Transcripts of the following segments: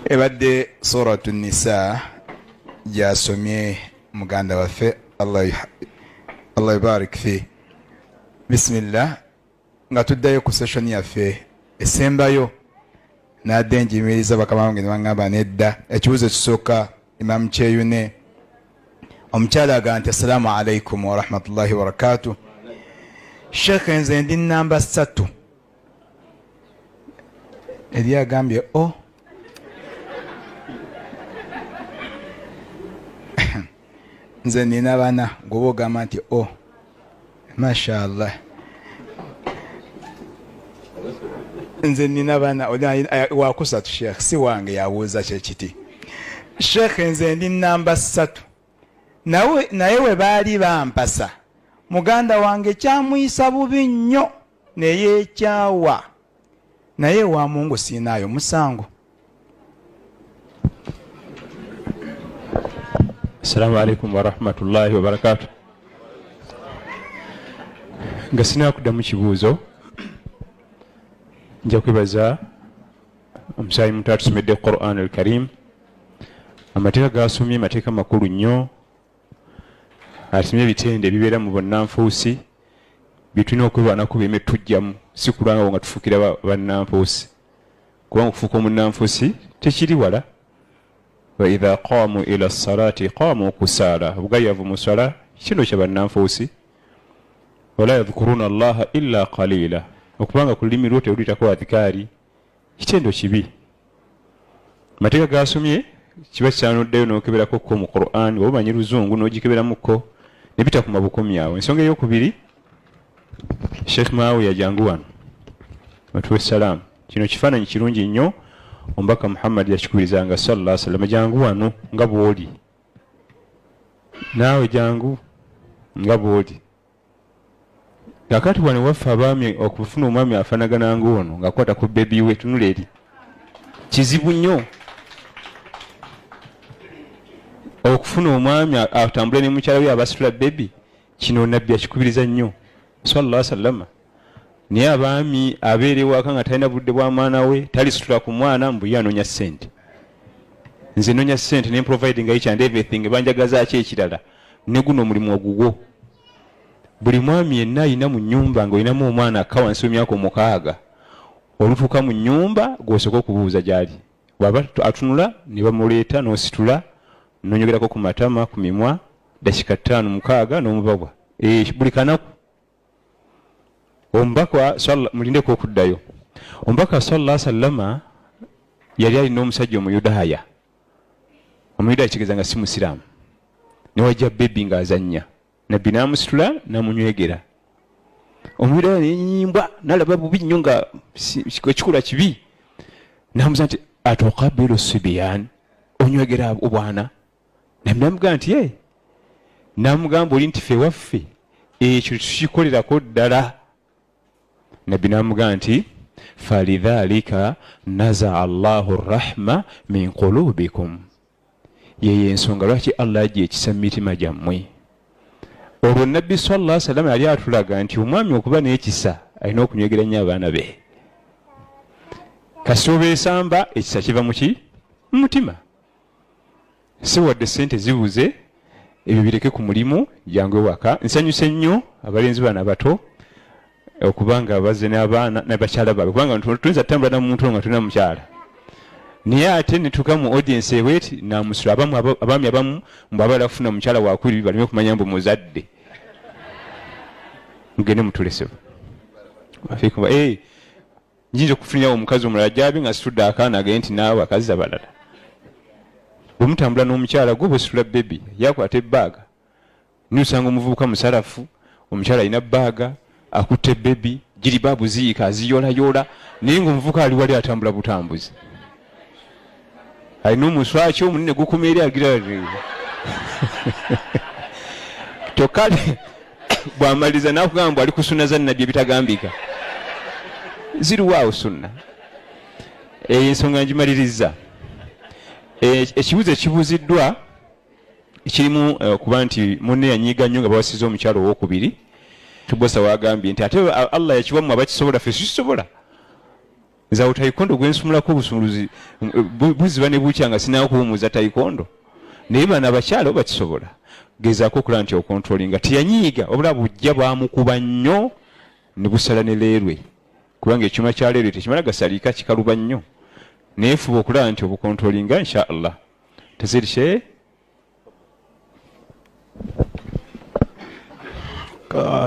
ebadde suratu nisa jasomye muganda waffe Allah ibarik fi. Bismillah nga tuddayo ku session yaffe esembayo nadde njimiriza bakama wange ne bangamba nedda ekibuzo kisooka Imam Cheyune omukyala aga nti assalamu alaikum wa rahmatullahi wa barakatuh. Sheikh nze ndi namba 3 eri agambye nze nina bana gwoba ogamba nti mashallah nze nina bana wakusatu Sheikh si wange yabuuza kyekiti. Sheikh nze ndi namba 3 naye we baali bampasa muganda wange kyamuyisa bubi nnyo neyeekyawa naye wa Mungu siinaayo musango. Assalamu alaikum wa rahmatullahi wa barakatuh. Nga sinakuddamu kibuuzo nja kwebaza omusaayi muntu atusomedde Qur'an al-Karim. Amateeka gasomye mateeka makulu nnyo, atusomye ebitende ebibeera mu bonnanfuusi bitulina okwebaanako bireme tujjamu, si kulanga nga tufuukira bannanfuusi kubanga okufuuka omunnanfuusi tekiri wala. Wa idha qamu ila salati qamu kusala, obugayavu mu sala kino kya bannanfuusi. Wala yadhkuruna allaha illa qalila, okubanga ku lulimi lwo tewulitako adhikaari kitendo kibi. Mateeka gasomye kiba kyanoddeyo n'okeberako ko mu Qur'an, oba omanyi luzungu n'ogikeberamuko ne bita ku mabukomi awo. Ensonga ey'okubiri, Sheikh Maawiya jangu wano batuwe salaamu. Kino kifaananyi kirungi nnyo Omubaka Muhammad yakikubirizanga sallallahu alaihi wasallam. Jangu wano nga bw'oli, naawe jangu nga bw'oli. Kakati wano waffe abaami okufuna omwami afaanagana ng'ono ng'akwata ku bebi we, tunula eri kizibu nnyo. Okufuna omwami atambule ne mukyala we abasitula bebi, kino nabbi akikubiriza nnyo sallallahu alaihi wasallam. Naye abaami abeera ewaka nga talina budde bwa mwana we, talisitula ku mwana mbu ye anoonya ssente. Nze noonya ssente ne providing each and everything, banjagaza ki ekirala ne guno omulimu ogugwo. Buli mwami yenna alina mu nnyumba ng'olinamu omwana akka wansi w'emyaka 6, olutuuka mu nnyumba gw'osooka okubuuza gy'ali. Bw'aba atunula ne bamuleeta n'ositula n'onyogerako ku matama ku mimwa dakika 5 6 n'omubabwa buli kanaku. Omubaka mulindeko okuddayo. Omubaka sallallahu alaihi wasallam yali alina omusajja Omuyudaaya. Omuyudaaya kitegeeza nga si Musiraamu. Ne wajja bebi ng'azannya, nabbi n'amusitula n'amunywegera. Omuyudaaya nenyimbwa n'alaba bubi nnyo nga ekikola kibi, n'amubuuza nti atuqabbilu sibyan, onywegera obwana? Nabbi n'amugamba nti n'amugamba oli nti ffe waffe ekyo tukikolerako ddala. Nabbi n'amugamba nti falidhalika naza Allahu rahma min qulubikum, yeye ensonga lwaki Allah agiye ekisa mu mitima gyammwe. Olwo Nabbi sallallahu alaihi wasallam yali atulaga nti omwami okuba n'ekisa alina okunywegera nnyo abaana be. Kasita obeesamba ekisa kiva mu ki? Mu mutima. Si wadde ssente zibuze, ebyo bireke ku mulimu, jangu ewaka. Nsanyuse nnyo abalenzi bano abato okubanga bazze n'abaana n'abakyala baabwe, kubanga tuyinza tutambula na muntu nga tulina mukyala. Naye ate ne tuka mu audience eweti namusula abaami abamu mbw'abaala kufuna mukyala wakubiri baleme kumanya mbu muzadde. Mugende mutulesebo. Njinza okufunirawo omukazi omulala gy'abe nga situdde akaana ge nti naawe akazi abalala. Bwe mutambula n'omukyala gwe bw'ositula bebi yakwata ebbaaga, n'osanga omuvubuka musalafu, omukyala alina bbaaga akutte bebi, jiribaabu ziyiika aziyoolayoola, naye ng'omuvubuka ali wali atambula butambuzi. Alina omuswaki omunene gukuma eri agira tokale bw'amaliriza n'akugamba mbu ali ku sunna za Nabbi ebitagambika. Ziruwaawo sunna. Ensonga ngimaliriza. Ekibuuzo ekibuuziddwa kirimu okuba nti munne yanyiiga nnyo nga bawasiza omukyalo owokubiri. Tubosa wagambye nti ate Allah yakiwamu abakisobola, ffe sikisobola. nzawo taikondo gwensumulako obusumuluzi buziba ne bukya nga sinaawo kuwumuza taikondo naye bano abakyala bakisobola gezaako okulaba nti okontrolinga teyanyiiga obula bujja bwamukuba nnyo ne busala ne leerwe kubanga ekyuma kya leerwe tekimala gasaliika kikaluba nnyo naye fuba okulaba nti obukontrolinga insha allah teziri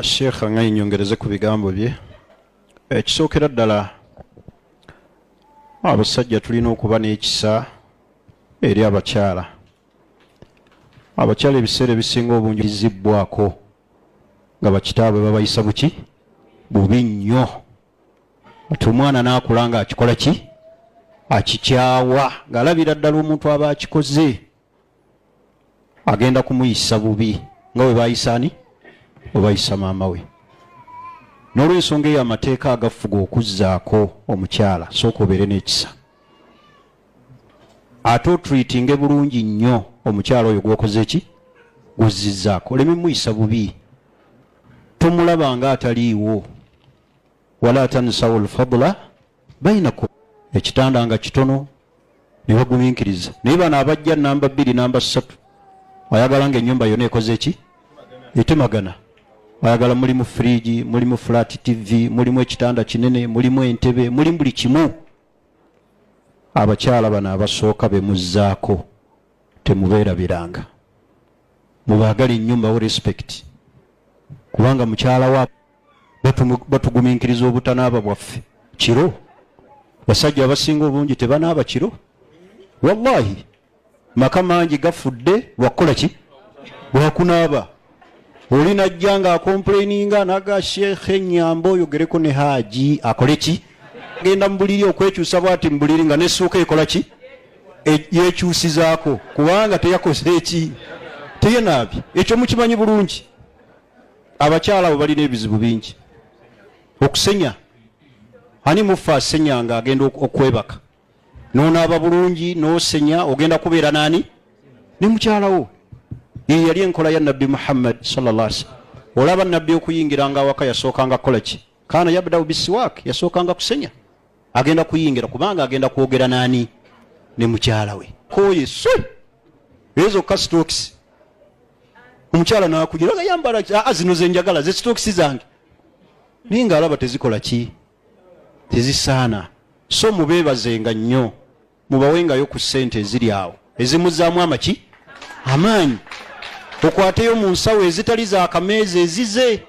Sheikh nga nyongereze ku bigambo bye ekisookera ddala abasajja tulina okuba n'ekisa eri abakyala ebiseera ebisinga obungi bizibbwako nga bakitaabwe babayisa buki bubi nnyo ati omwana n'akula nga akikola ki akikyawa ng'alabira ddala omuntu aba akikoze agenda kumuyisa bubi nga bwe bayisa ani obayisa maama we n'olw'ensonga eyo amateeka agafuga okuzzaako omukyala sooka obeere n'ekisa ate otreatinge bulungi nnyo omukyala oyo gwokoze ki guzizzaako oleme muyisa bubi tomulaba nga ataliiwo wala tansawu lfadula bainakum ekitanda nga kitono ne bagumiikiriza naye bano abajja namba 2 namba 3 ayagala nga ennyumba yonna ekoze ki etemagana ayagala mulimu fridge mulimu flat tv mulimu ekitanda kinene mulimu entebe mulimu buli kimu abakyala bano abasooka bemuzzaako temubeerabiranga mubaagala ennyumba wo respect kubanga mukyala wa batugumiikiriza obutanaaba bwaffe kiro basajja abasinga obungi tebanaaba kiro wallahi maka mangi gafudde lwakukola ki lwakunaaba oli najja nga akomplaininga naga shekhe nyamba oyogereko ne haji akole ki genda mu buliri okwekyusa bwati mu buliri nga nessuuka ekola ki yekyusizaako kubanga teyakoze eki teyenaabye ekyo mukimanyi bulungi abakyala abo balina ebizibu bingi okusenya ani mufa asenya nga agenda okwebaka nonaaba bulungi nosenya ogenda kubeera nani ne mukyalawo ye yali enkola ya nabbi Muhammad sallallahu alaihi wasallam olaba nabbi okuyingiranga awaka yasookanga kukola ki kana yabda'u bisiwak yasookanga kusenya agenda kuyingira kubanga agenda kwogera nani ne mukyala we koye ezo kastokisi omukyala nakugira nga yambala zino zenjagala ze stokisi zange ninga alaba tezikola ki tezisaana so mubeebazenga nnyo mubawengayo ku ssente eziri awo ezimuzaamu amaki amaanyi okwateyo mu nsawo ezitali za kameezi ezize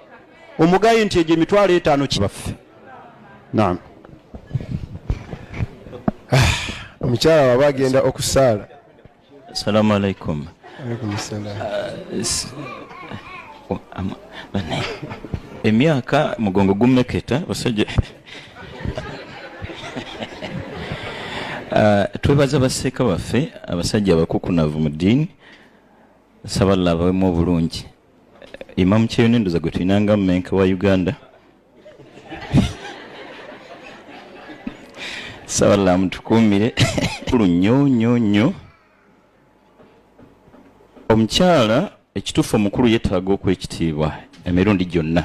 omugaye nti egyo emitwalo 5 kibaffe naam omukyala waba agenda okusaala. Assalamu alaikum. Alaikum assalam. Emyaka mugongo gummeketa basajja twebaza baseeka baffe abasajja abakukunavu mu ddiini saballa bawemu obulungi Imam Kyeyune ndoza gwe tulinanga mmenka wa Uganda saballa mutukuumire nnyo omukyala ekituufu omukulu yeetaaga okwekitiibwa emirundi gyonna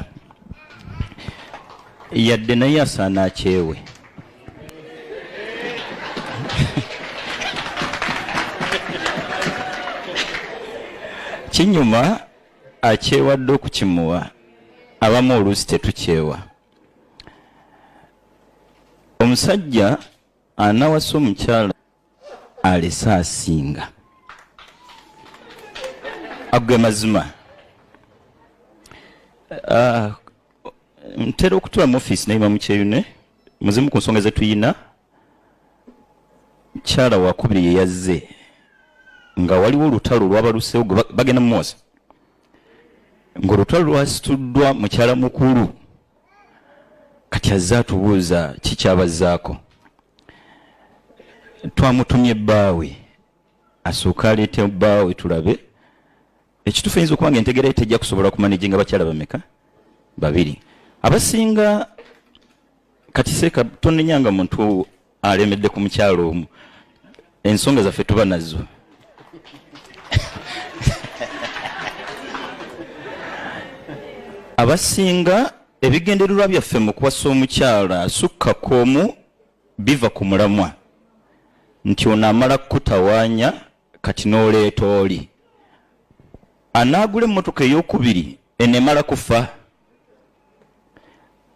yadde naye asaana akyewe kinyuma akyewadde okukimuwa abamu oluusi tetukyewa omusajja anawasa omukyala alese asinga agwe mazima ntera okutula mu office naye Imam Kyeyune muzimu ku nsonga ze tuyina mukyala wakubiri ye yazze nga waliwo olutalo lwabalusewo bagenda mu Mwoza ng'olutalo lwasituddwa mukyala mukulu kati azze atubuuza kikyabazzaako twamutumye bbaawe asooka aleete bbaawe tulabe ekituufu eyinza okuba nga entegera tejja kusobola kumanejinga bakyala bameka 2 abasinga kati seeka tonenyanga muntu alemedde ku mukyalo omu ensonga zaffe tuba nazo abasinga ebigendererwa byaffe mu kuwasa omukyala asukkako omu biva ku mulamwa nti ono amala kutawaanya kati n'oleeta oli anaagula emmotoka ey'okubiri enemala kufa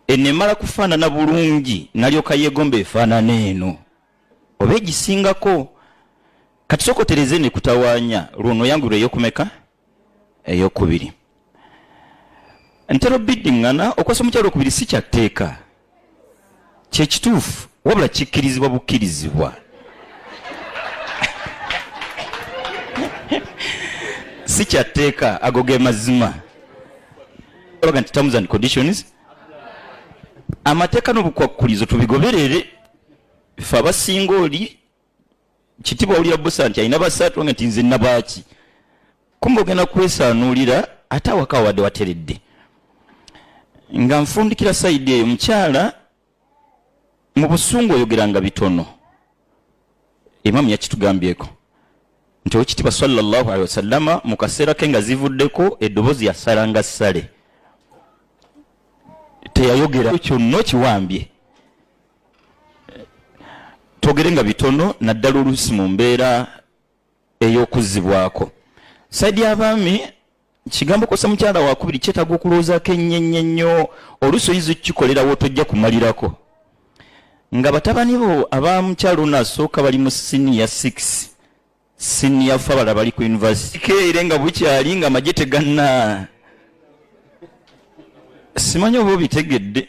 enemala kufaanana bulungi nalyoka yeegomba efaanana eno oba egisingako kati sokotereze ne kutawaanya lwono oyangulwa ey'okumeka ey'okubiri ntera obiddiŋŋana okwasa omukyalo okubiri si kyatteeka kyekituufu wabula kikkirizibwa bukkirizibwa si kyatteeka ago ge mazima olaga nti terms and conditions amateeka n'obukwakkulizo tubigoberere fe abasinga oli kitibwa awulira busa nti alina basatu nga nti nze nabaaki kumba ogenda kwesaanuulira ate awaka wadde wateredde nga nfundikira sayidi eyo mukyala mu busungu oyogeranga bitono imamu yakitugambyeko nti owekitiibwa sallallahu alaihi wasallama mu kaseera ke nga zivuddeko eddoboozi yasalanga ssale teyayogera kyonna kiwambye togere nga bitono naddala oluusi mu mbeera ey'okuzzibwako saidi y'abaami kigambo kosa mukyala wakubiri kyetaaga okulowoozaako ennyo oluusi oyinza okukikolerawo tojja kumalirako nga batabani bo abamukyalo ono asooka bali mu siniya 6 siniya 4 bala bali ku yunivasite keere nga bukyali nga amagye teganna simanyi oba obitegedde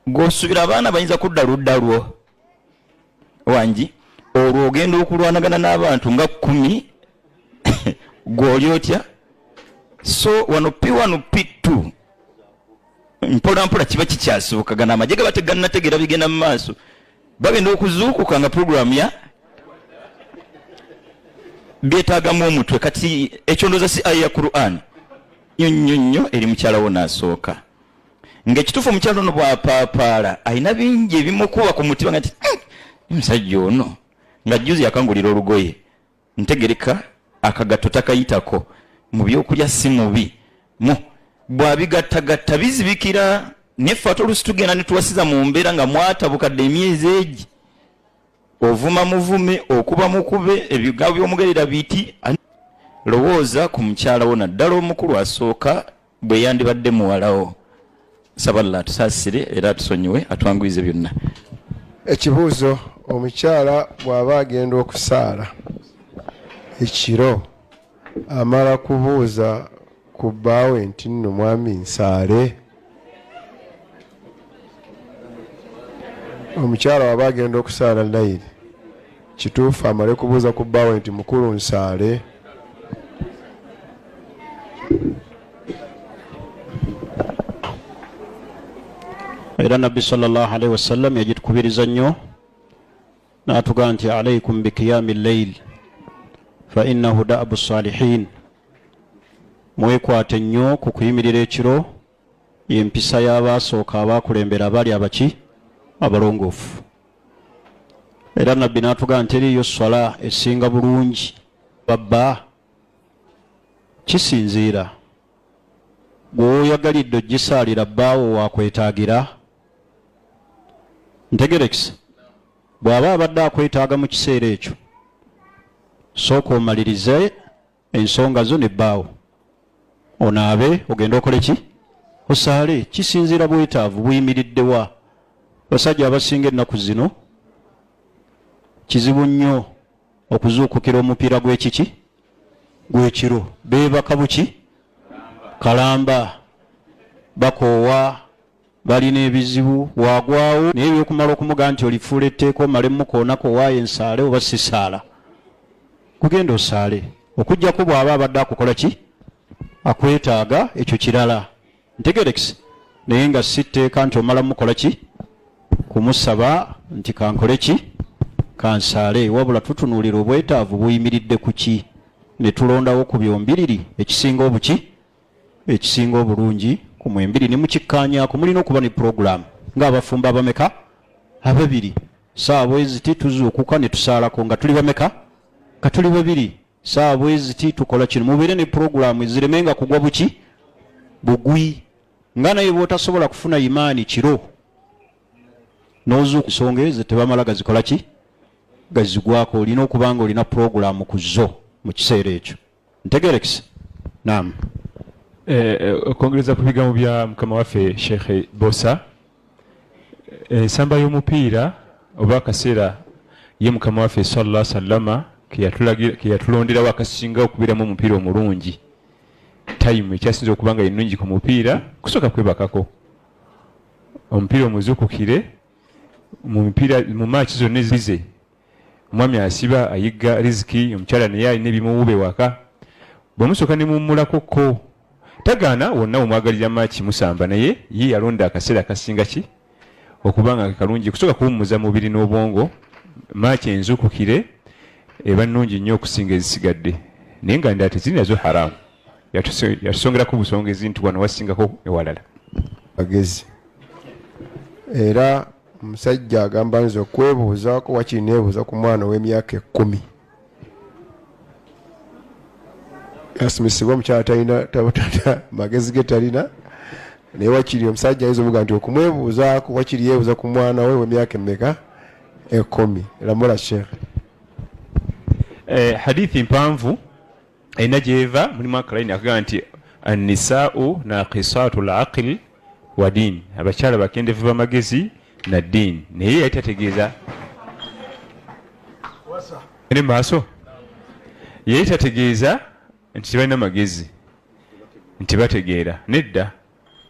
g'osuubira abaana bayinza kudda ludda lwo wangi olwo ogenda okulwanagana n'abantu nga 10 gw'oli otya so wano P1 P2 mpola mpola kiba kikyasukagana amagye gaba tegannategeera bigenda mu maaso bagenda okuzuukuka nga puroguramu ya byetaagamu omutwe kati ekyondooza si aya ya Qur'an nnyonnyo eri mukyala wo n'asooka ng'ekituufu omukyala ono bw'apaapaala alina bingi ebimukuba ku mutima nga nti omusajja ono nga juzi yakangulira olugoye ntegereka akagatto takayitako mu byokulya si mubi bw'abigattagatta bizibikira neffe ate oluusi tugenda ne tuwasiza mu mbeera nga mwatabukadde emyezi egi ovuma muvume okuba mukube ebigambo by'omugerera biti lowooza ku mukyala wo naddala omukulu asooka bwe yandibadde muwalawo saba Allah atusaasire era atusonyiwe atwanguyize byonna ekibuuzo omukyala bw'aba agenda okusaala ekiro amala kubuuza ku bbaawe nti nno mwami nsaale omukyala waba agenda okusaala layiri kituufu amale kubuuza ku bbaawe nti mukulu nsaale era nabbi sallallahu alaihi wasallam yagitukubiriza nnyo n'atugaa nti alaikum bikiyami lleil fa innahu da'bu salihin mwekwate nnyo ku kuyimirira ekiro y'empisa y'abaasooka abaakulembera abaali abaki abalongoofu era nabbi n'atugaa nti eriyo swala esinga bulungi babba kisinziira gweoyagalidde ogisaalira bbaawo wakwetaagira ntegerekisa bw'aba abadde akwetaaga mu kiseera ekyo sooka omalirize ensonga zo ne bbaawo onaabe ogenda okole ki osaale kisinziira bwetaavu buyimiriddewa basajja abasinga ennaku zino kizibu nnyo okuzuukukira omupiira gw'ekiki gw'ekiro beebaka buki kalamba bakoowa balina ebizibu wagwawo naye byokumala okumuga nti olifuula etteeka omale mukoonako waayo ensaale oba sisaala kugenda osaale okujjako bw'aba abadde akukola ki akwetaaga ekyo kirala ntegerekise naye nga si tteeka nti omala mukola ki kumusaba nti kankole ki kansaale wabula tutunuulira obwetaavu buyimiridde ku ki ne tulondawo ku byombiriri ekisinga obuki ekisinga obulungi ku mwembiri ne mukikkaanyaako mulina okuba ne puroguramu ng'abafumba abameka ababiri saawa eziti tuzuukuka ne tusaalako nga tuli bameka nga tuli babiri saawa eziti tukola kino mubeere ne puroguramu eziremenga kugwa buki bugwi nga naye bw'otasobola kufuna imaani kiro n'ozuuka ensonga ezo tebamala gazikola ki gazigwako olina okuba nga olina puroguramu ku zo mu kiseera ekyo ntegerekese naam okwongereza ku bigambo bya mukama waffe Sheikh Bosa ensamba y'omupiira oba akaseera ye mukama waffe sallallahu alaihi wasallama keyatulonderawo akasinga okubeeramu omupiira omulungi time ekyasinza okuba nga ennungi ku mupiira kusooka kwebakako omupiira omuzukukire mu maaki zonna ezize omwami asiba ayigga riziki omukyala naye alina ebimuwube waka bwe musooka ne mummulako ko tagaana wonna omwagalira maaki musamba naye ye yalonda akaseera akasinga ki okuba nga kalungi kusooka kuwummuza mubiri n'obwongo maaki enzukukire eba nnungi nnyo okusinga ezisigadde naye nga ndala teziri nazo haramu yatusongerako busongezi nti wano wasingako ewalala magezi era omusajja agamba nze okwebuuzaako wakiri neebuuza ku mwana ow'emyaka 10 yasimisibwa omukyala talina magezi ge talina naye wakiri omusajja ayinza obuga nti okumwebuuzaako wakiri yeebuuza ku mwana we w'emyaka emmeka 10 lamula sheekh hadithi mpanvu erina gyeva mulimu akalaini akagaa nti annisaau naqisatu laqil wa diin abakyala bakendevu bamagezi na ddiini naye yali tategeeza ene maaso yali tategeeza nti tebalina magezi nti bategeera nedda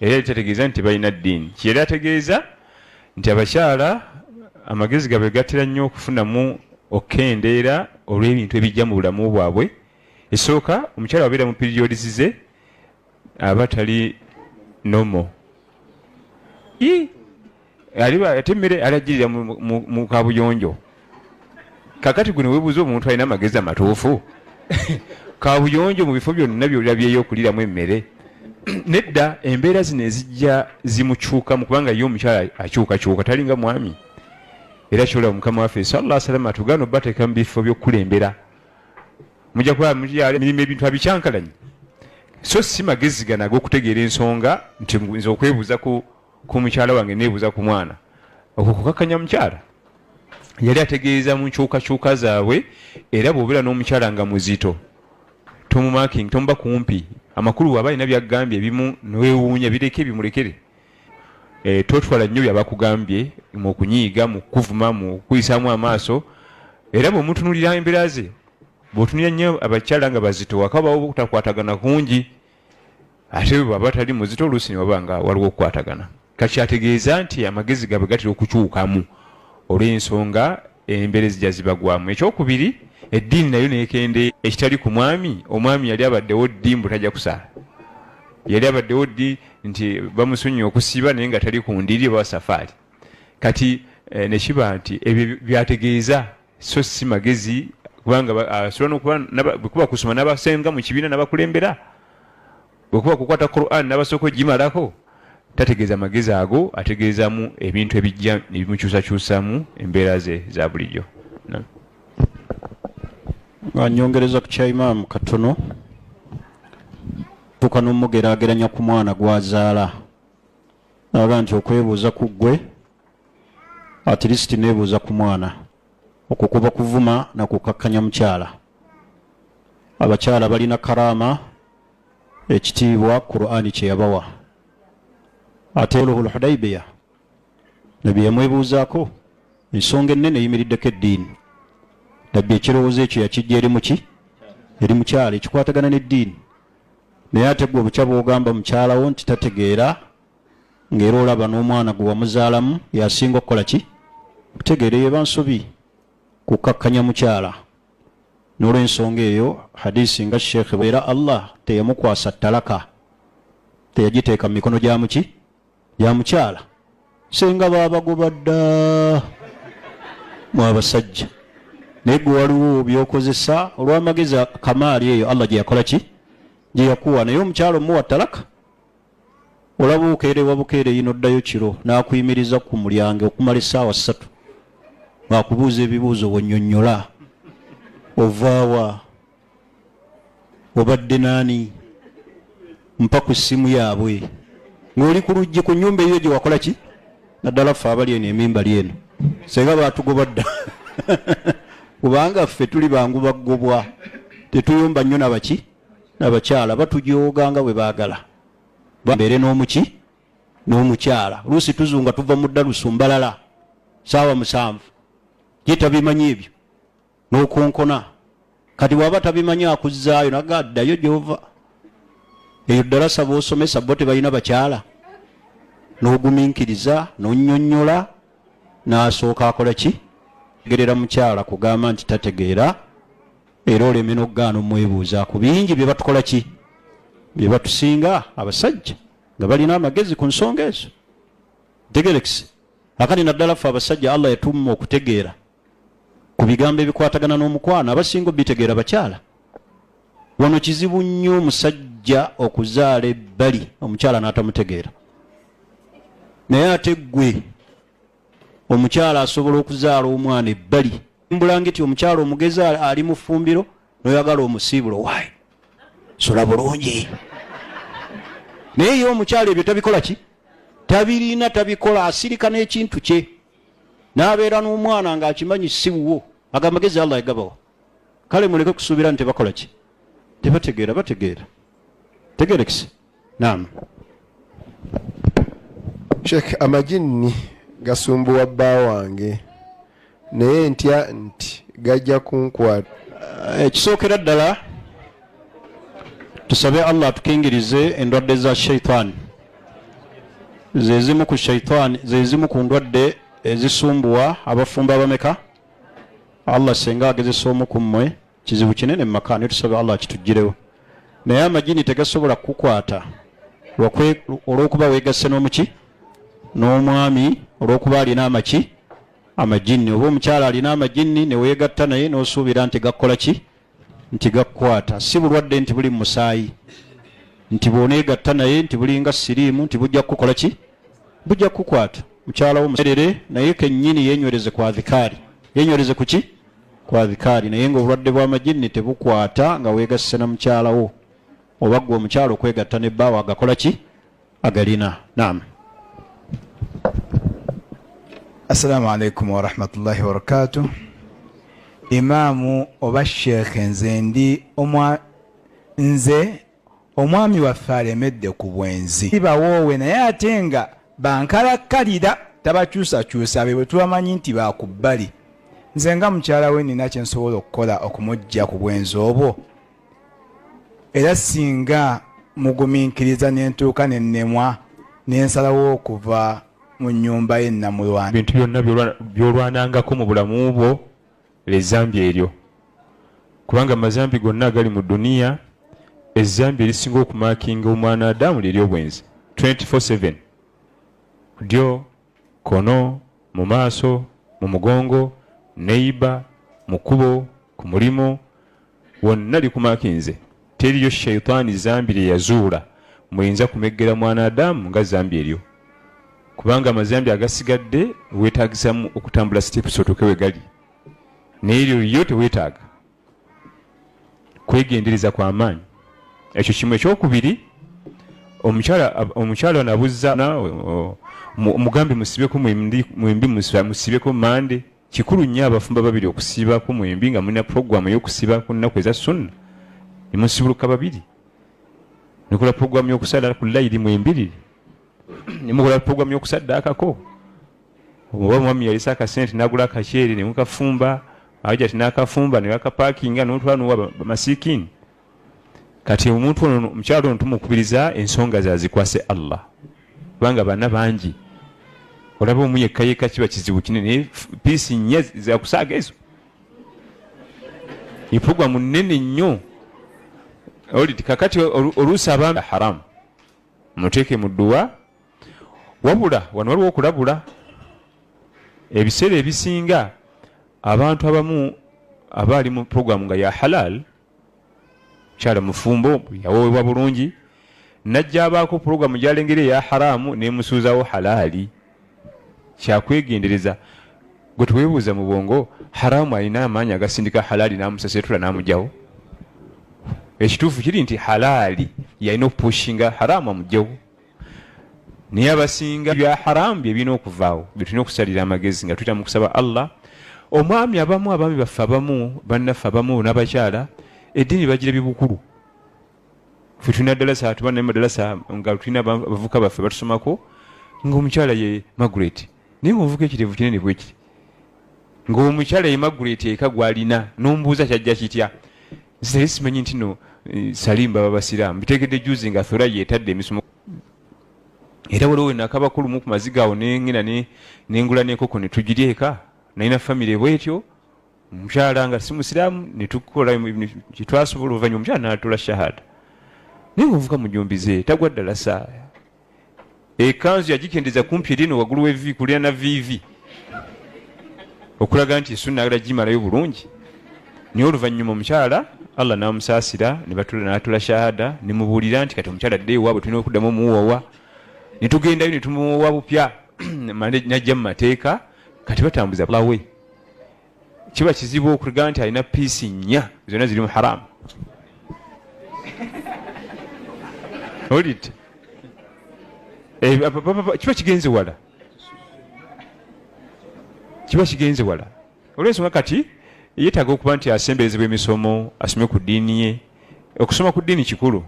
yali tategeeza nti balina ddiini kiyali ategeeza nti abakyala amagezi gabwe gatera nnyo okufunamu okukendeera olw'ebintu ebijja mu bulamu bwabwe esooka omukyala wabeera mu periods ze aba tali nomo ate emmere alagirira mu kabuyonjo kakati gwe neweebuuza omuntu alina amagezi amatuufu kabuyonjo mu bifo byonna byolabyeyo okuliramu emmere nedda embeera zino ezijja zimukyukamu kubanga ye omukyala akyukakyuka talinga mwami era kyolaba mukama waffe sallallahu alaihi wasallam atugaana obateeka mu bifo by'okukulembera mujja kuba emirimu ebintu abikyankalanye so si magezi gana ag'okutegeera ensonga nti nze okwebuuza ku mukyala wange neebuuza ku mwana okwo kukakkanya mukyala yali ategeeza mu nkyukakyuka zaabwe era bw'obeera n'omukyala nga muzito tomumaking tomuba kumpi amakulu aba alina byagambye ebimu neweewuunya bireke bimulekere totwala nnyo byabakugambye mu kunyiiga mu kuvuma mu kuyisaamu amaaso era bw'omutunuulira embeera ze bw'otunulira nnyo abakyala nga bazito wakabawo okutakwatagana kungi ate bw'aba tali muzito oluusi ne waba nga waliwo okukwatagana kakyategeeza nti amagezi gaabwe gatera okukyukamu olw'ensonga embeera ezijja zibagwamu ekyokubiri eddiini nayo neekende ekitali ku mwami omwami yali abaddewo ddi mbu tajja kusaala yali abaddewo ddi nti bamusonyiwa okusiba naye nga tali ku ndiri oba safaari kati nekiba nti ebyo byategeeza so si magezi kubanga asobola bwekuba kusoma n'abasenga mu kibiina n'abakulembera bwekuba kukwata Quran n'abasooka ogimalako tategeeza magezi ago ategeezamu ebintu ebijja nebimukyusakyusamu embeera ze za bulijjo nga nyongereza ku kya imaamu katono tuka n'omugeraageranya ku mwana gwazaala naga nti okwebuuza ku ggwe at least neebuuza ku mwana okukuba kuvuma na kukakkanya mukyala abakyala balina karaama ekitiibwa Qur'ani kye yabawa ate uluhul Hudaybiya nabbi yamwebuuzaako ensonga ennene eyimiriddeko eddiini nabbi ekirowoozo ekyo yakijja eri mukyala ekikwatagana n'eddiini naye ate gwe obukya bw'ogamba mukyalawo nti tategeera ng'era olaba n'omwana gwe wamuzaalamu yasinga okukola ki kutegeera yeba nsobi kukakkanya mukyala n'olw'ensonga eyo hadisi nga sheekhe era Allah teyamukwasa talaka teyagiteeka mu mikono gya mukyala senga baabagoba dda mu abasajja naye gwe waliwo byokozesa olw'amagezi kamaali eyo Allah gye yakola ki gye yakuwa naye omukyala omuwa talaka olaba okeerewa bukeere n'oddayo kiro n'akuyimiriza ku mulyango okumala essaawa 3 akubuuza ebibuuzo bw'onnyonnyola ovaawa obadde naani mpa ku ssimu yaabwe ng'oli ku luggi ku nnyumba eyo gye wakola ki naddala ffe abali eno emimbali eno senga batugoba dda kubanga ffe tuli bangu bagobwa tetuyomba nnyo nabaki n'abakyala batujooga nga bwe baagala bambeere n'omukyala oluusi tuzunga tuva mu ddalusu mbalala saawa 7 ye tabimanyi ebyo n'okonkona kati waba tabimanyi akuzzaayo nagaddayo gyova eyo ddala saba osomesa bo tebalina bakyala n'ogumiikiriza n'onnyonnyola n'asooka akola ki gerera mukyala kugamba nti tategeera era oleme n'okugaana omwebuuza ku bingi bye batukola ki bye batusinga abasajja nga balina amagezi ku nsonga ezo tegerekisi akati naddala ffe abasajja Allah yatumma okutegeera ku bigambo ebikwatagana n'omukwano abasinga bitegeera bakyala wano kizibu nnyo omusajja okuzaala ebbali omukyala n'atamutegeera naye ate ggwe omukyala asobola okuzaala omwana ebbali mbulangiti omukyala omugezi ali mu ffumbiro noyagala omusiibulo waayi sola bulungi naye ye omukyala ebyo tabikola ki tabirina tabikola asirika n'ekintu kye n'abeera n'omwana ng'akimanyi siwuwo agamagezi Allah yagabawa kale muleke kusuubira nti tebakola ki tebategeera bategeera tegerekisi naam Sheikh amajini gasumbuwa bba wange naye ntya nti gajja kunkwata ekisookera ddala tusabe Allah atukingirize endwadde za shaitaani zezimu ku shaitaani zezimu ku ndwadde ezisumbuwa abafumba abameka Allah senga agezesa omu ku mmwe kizibu kinene mu maka ne tusabe Allah kituggirewo naye amajini tegasobola kukukwata olw'okuba weegasse n'omuki n'omwami olw'okuba alina amajini oba omukyala alina amajini ne weegatta naye n'osuubira nti gakkola ki nti gakkwata si bulwadde nti buli mu musaayi nti bw'oneegatta naye nti bulinga siriimu nti bujja kukola ki bujja kukwata mukyala wo muserere naye kennyini yenywereze ku adhikaari yenywereze ku ki ku adhikaari naye ng'obulwadde bw'amajini tebukwata nga weegasse na mukyala wo oba ggwe omukyala okwegatta ne bbaawo agakola ki agalina naam Assalamu alaikum wa rahmatullahi wa barakatuh. Imamu oba Sheikh nze omwami waffe alemedde ku bwenzi bawoowe naye ate nga bankalakkalira tabakyusakyusa be bwe tubamanyi nti bakubbali nze nga mukyala we nina kye nsobola okukola okumujja ku bwenzi obwo era singa mugumiikiriza n'entuuka nennemwa n'ensalawo okuva mu nnyumba ye namulwana bintu byonna byolwanangako mu bulamu bwo lezambi eryo kubanga amazambi gonna agali mu duniya ezambi erisinga okumakinga omwana Adamu liri obwenzi 24/7 ddyo kono mu maaso mu mugongo neiba mu kubo ku mulimo wonna likumakinze teriyo shaitaani zambi lye yazuula muyinza kumeggera mwana Adamu nga zambi eryo kubanga amazambi agasigadde weetagisamu okutambula steps otuuke we gali n'eryo lyo teweetaaga kwegendereza kw'amaanyi ekyo kimu ekyokubiri omukyala nabuzza mugambi musibeko mwembi musibeko mande kikulu nnyo abafumba babiri okusiibako mwembi nga mulina puroguramu y'okusiiba ku nnaku eza sunna nemusibuluka babiri nekola puroguramu y'okusala ku layiri mwembiriri nemukola puroguramu y'okusaddaakako oba mwami yalisa akasente nagula akaceeri nemukafumba aja tinakafumba newakapakinga notwala nowa masiikini kati omuntu ono omukyalo ono tumukubiriza ensonga zazikwase Allah kubanga bana bangi olaba omu yekka kiba kizibu kinene piisi nnya zakusaaga ezo ipuroguramu nnene nnyo oliti kakati oluusi abaami haramu muteeke mu dduwa wabula wano waliwo okulabula ebiseera ebisinga abantu abamu abaali mu puroguramu nga ya halal kyala mufumbo yawoowebwa bulungi najja abaako puroguramu gyalengera eya haramu nemusuuzawo halaali kyakwegendereza gwe tuweebuuza mu bwongo haramu alina amaanyi agasindika halaali namusasetula namugjawo ekituufu kiri nti halaali yalina okupushinga haramu amugjawo naye abasinga bya haramu bye birina okuvaawo byetulina okusalira amagezi nga tuyita mu kusaba Allah. Omwami abaami baffe abamu bannaffe abamu n'abakyala eddiini bagira bibukulu. Ffe tulina ddalasa tuba naye maddalasa nga tulina abavuka baffe batusomako ng'omukyala ye Margaret naye ng'omuvuka ekiteevu kinene bwe kiti ng'omukyala ye Margaret eka gw'alina n'ombuuza kyajja kitya nze simanyi nti no Salimba babasiraamu biteekedde juzi nga Thora yeetadde emisomo era waliwo nakabakulu mu ku maziga awo nengena nengula n'enkoko ne tugirya eka nalina famire bwetyo omukyala nga si musiraamu ne tukola kitwasobola oluvannyuma omukyala n'atula shahada naye ng'ovuka mujumbize tagwa ddalasa ekanzu yagikendeza kumpi erino waggulu w'evivi kulira na vivi okulaga nti sunna agala gimalayo bulungi. Naye oluvannyuma omukyala Allah n'amusaasira ne batula n'atula shahada ne mubuulira nti kati omukyala adde ewaabwe tulina okuddamu omuwoowa ne tugendayo ne tumuwoowa bupya najja mu mateeka kati batambuza lawe kiba kizibu okulaga nti alina piisi nnya zonna ziri mu haramu. Olite kiba kigenze wala olw'ensonga kati yeetaaga okuba nti asemberezebwa emisomo asome ku ddiini ye. Okusoma ku ddiini kikulu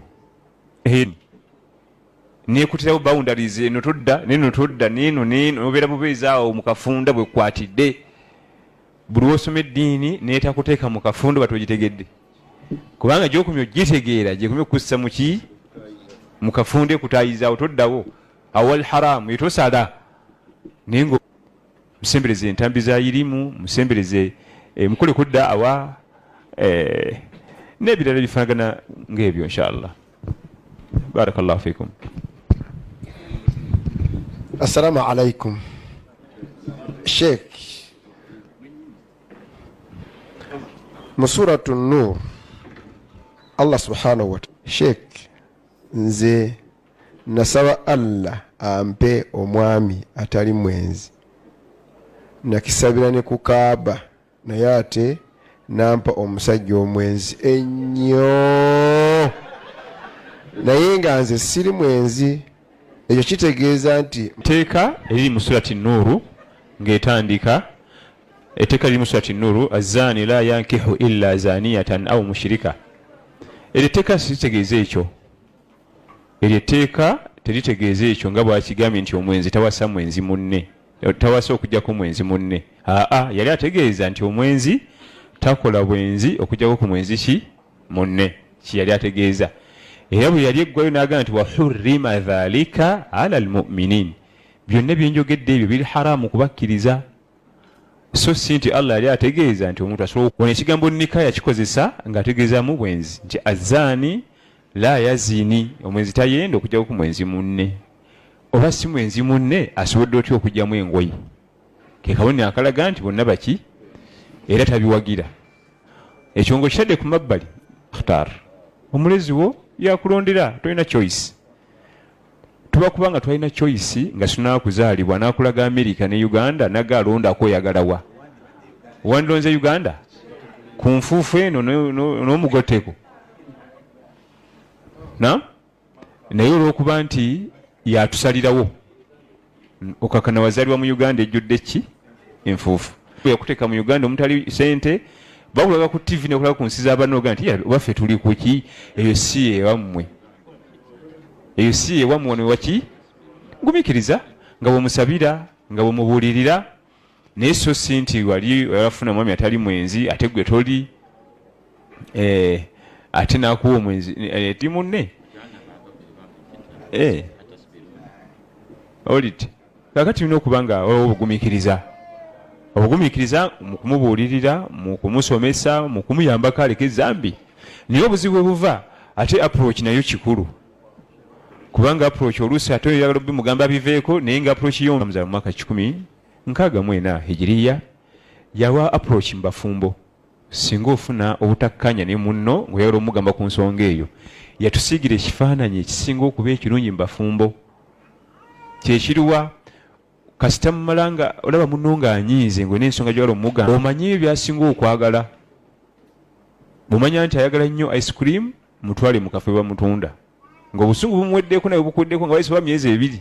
neekutirawo boundaries eno todda neno todda neno obeera bubeezi awo mu kafunda bwe kukwatidde buli wosoma eddiini neetakuteeka mu kafunda batogitegedde kubanga gyokumya ogitegeera gyekumya okussa muki mu kafunda ekutayizaawo toddawo awal haramu etosala naye nga musembereze entambi za irimu musembereze mukole kudda awa n'ebirala bifaanagana ng'ebyo inshallah. Barakallahu fikum. Assalamu alaikum. Sheikh, mu suratu Nur Allah subhanahu wa ta'ala, Sheikh, nze nasaba Allah ampe omwami atali mwenzi nakisabira ne ku Kaaba naye ate nampa omusajja omwenzi ennyo naye nga nze siri mwenzi. Ekyo kitegeeza nti teeka eriri mu surati Nuuru ng'etandika etteeka liri mu surati Nuuru azzaani la yankihu illa zaaniyatan aw mushrika. Eryo etteeka siritegeeza ekyo. Eryo etteeka teritegeeza ekyo nga bw'akigambye nti omwenzi tawasa mwenzi munne tawasa okugjako mwenzi munne. Yali ategeeza nti omwenzi takola bwenzi okugjako ku mwenzi ki munne kiyali ategeeza. Era bwe yali eggwayo n'agamba nti wahurrima dhalika ala almu'minin, byonna byenjogedde ebyo biri haramu kubakkiriza. So si nti Allah yali ategeeza nti omuntu asobola okuwona ekigambo nika yakikozesa ng'ategeezaamu bwenzi nti azzaani la yazini, omwenzi tayenda okugjako ku mwenzi munne. Oba si mwenzi munne asobodde otya okugyamu engoyi? Ke kabonero akalaga nti bonna baki era tabiwagira. Ekyo ng'okitadde ku mabbali khtar omulezi wo yakulondera, tolina choice. Tuba kubanga twalina choice nga sinakuzaalibwa n'akulaga America ne Uganda naga alondako oyagalawa. Wandonze Uganda ku nfuufu eno n'omugoteko naye olw'okuba nti yatusalirawo okakana wazaalibwa mu Uganda ejjudde ki enfuufu. Yakuteeka mu Uganda omutali sente bakulaga ku TV nekulaga ku nsi z'abanoga nti baffe tuli kuki, eyo si ewammwe, eyo si ewammwe wano waki ngumikiriza nga bwemusabira nga bwemubuulirira. Naye so si nti wali wafuna mwami atali mwenzi ate gwe toli ate nakuwa omwenzi ti munne olite kakati olina okuba nga obugumikiriza mu kumubuulirira, mu kumusomesa, mu kumuyambako aleke zambi. Naye obuzibu bwe buva ate approach nayo kikulu, kubanga approach oluusi ate oyagala bimugamba biveeko, naye nga approach y'omuzaala mu mwaka 1964 hijiriya yawa approach mbafumbo. Singa ofuna obutakkanya ne munno ng'oyagala omugamba ku nsonga eyo, yatusiigira ekifaananyi ekisinga okuba ekirungi mbafumbo. Kyekiriwa kasita mumalanga olaba munno ng'anyiize ng'olina ensonga gy'oyagala omugamba, omanyi ebyo byasinga okwagala. Bw'omanya nti ayagala nnyo ice cream, mutwale mu kafe bamutunda ng'obusungu bumuweddeko naye bukuweddeko nga wayise wa myezi 2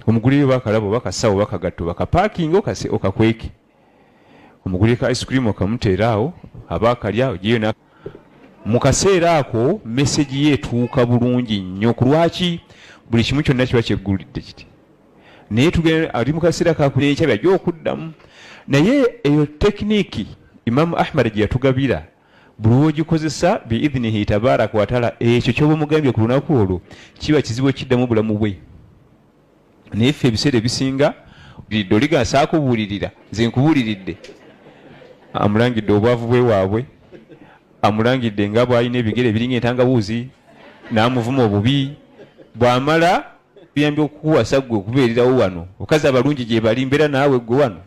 omugulire bakalabo bakasawo bakagatto bakapakinga okakweke omugulire ka ice cream okamuteeraawo abakalya ogiyo na mu kaseera ako message ye etuuka bulungi nnyo ku lwaki buli kimu kyonna kiba kyeggulidde kiti naye tugenda ali mu kaseera kakuleekya byajja okuddamu naye eyo tekiniki Imam Ahmad gye yatugabira buli wogikozesa biidhinihi tabaraka wataala ekyo kyoba omugambye ku lunaku olwo kiba kizibu ekiddamu bulamu bwe naye ffe ebiseera ebisinga lidde oligansa akubuulirira nze nkubuuliridde amulangidde obwavu bwe waabwe amulangidde nga bw'alina ebigere ebiringa entangabuuzi n'amuvuma obubi bw'amala biyambye okukuwasa gwe okubeererawo wano obukazi abalungi gye bali mbeera naawe gwe wano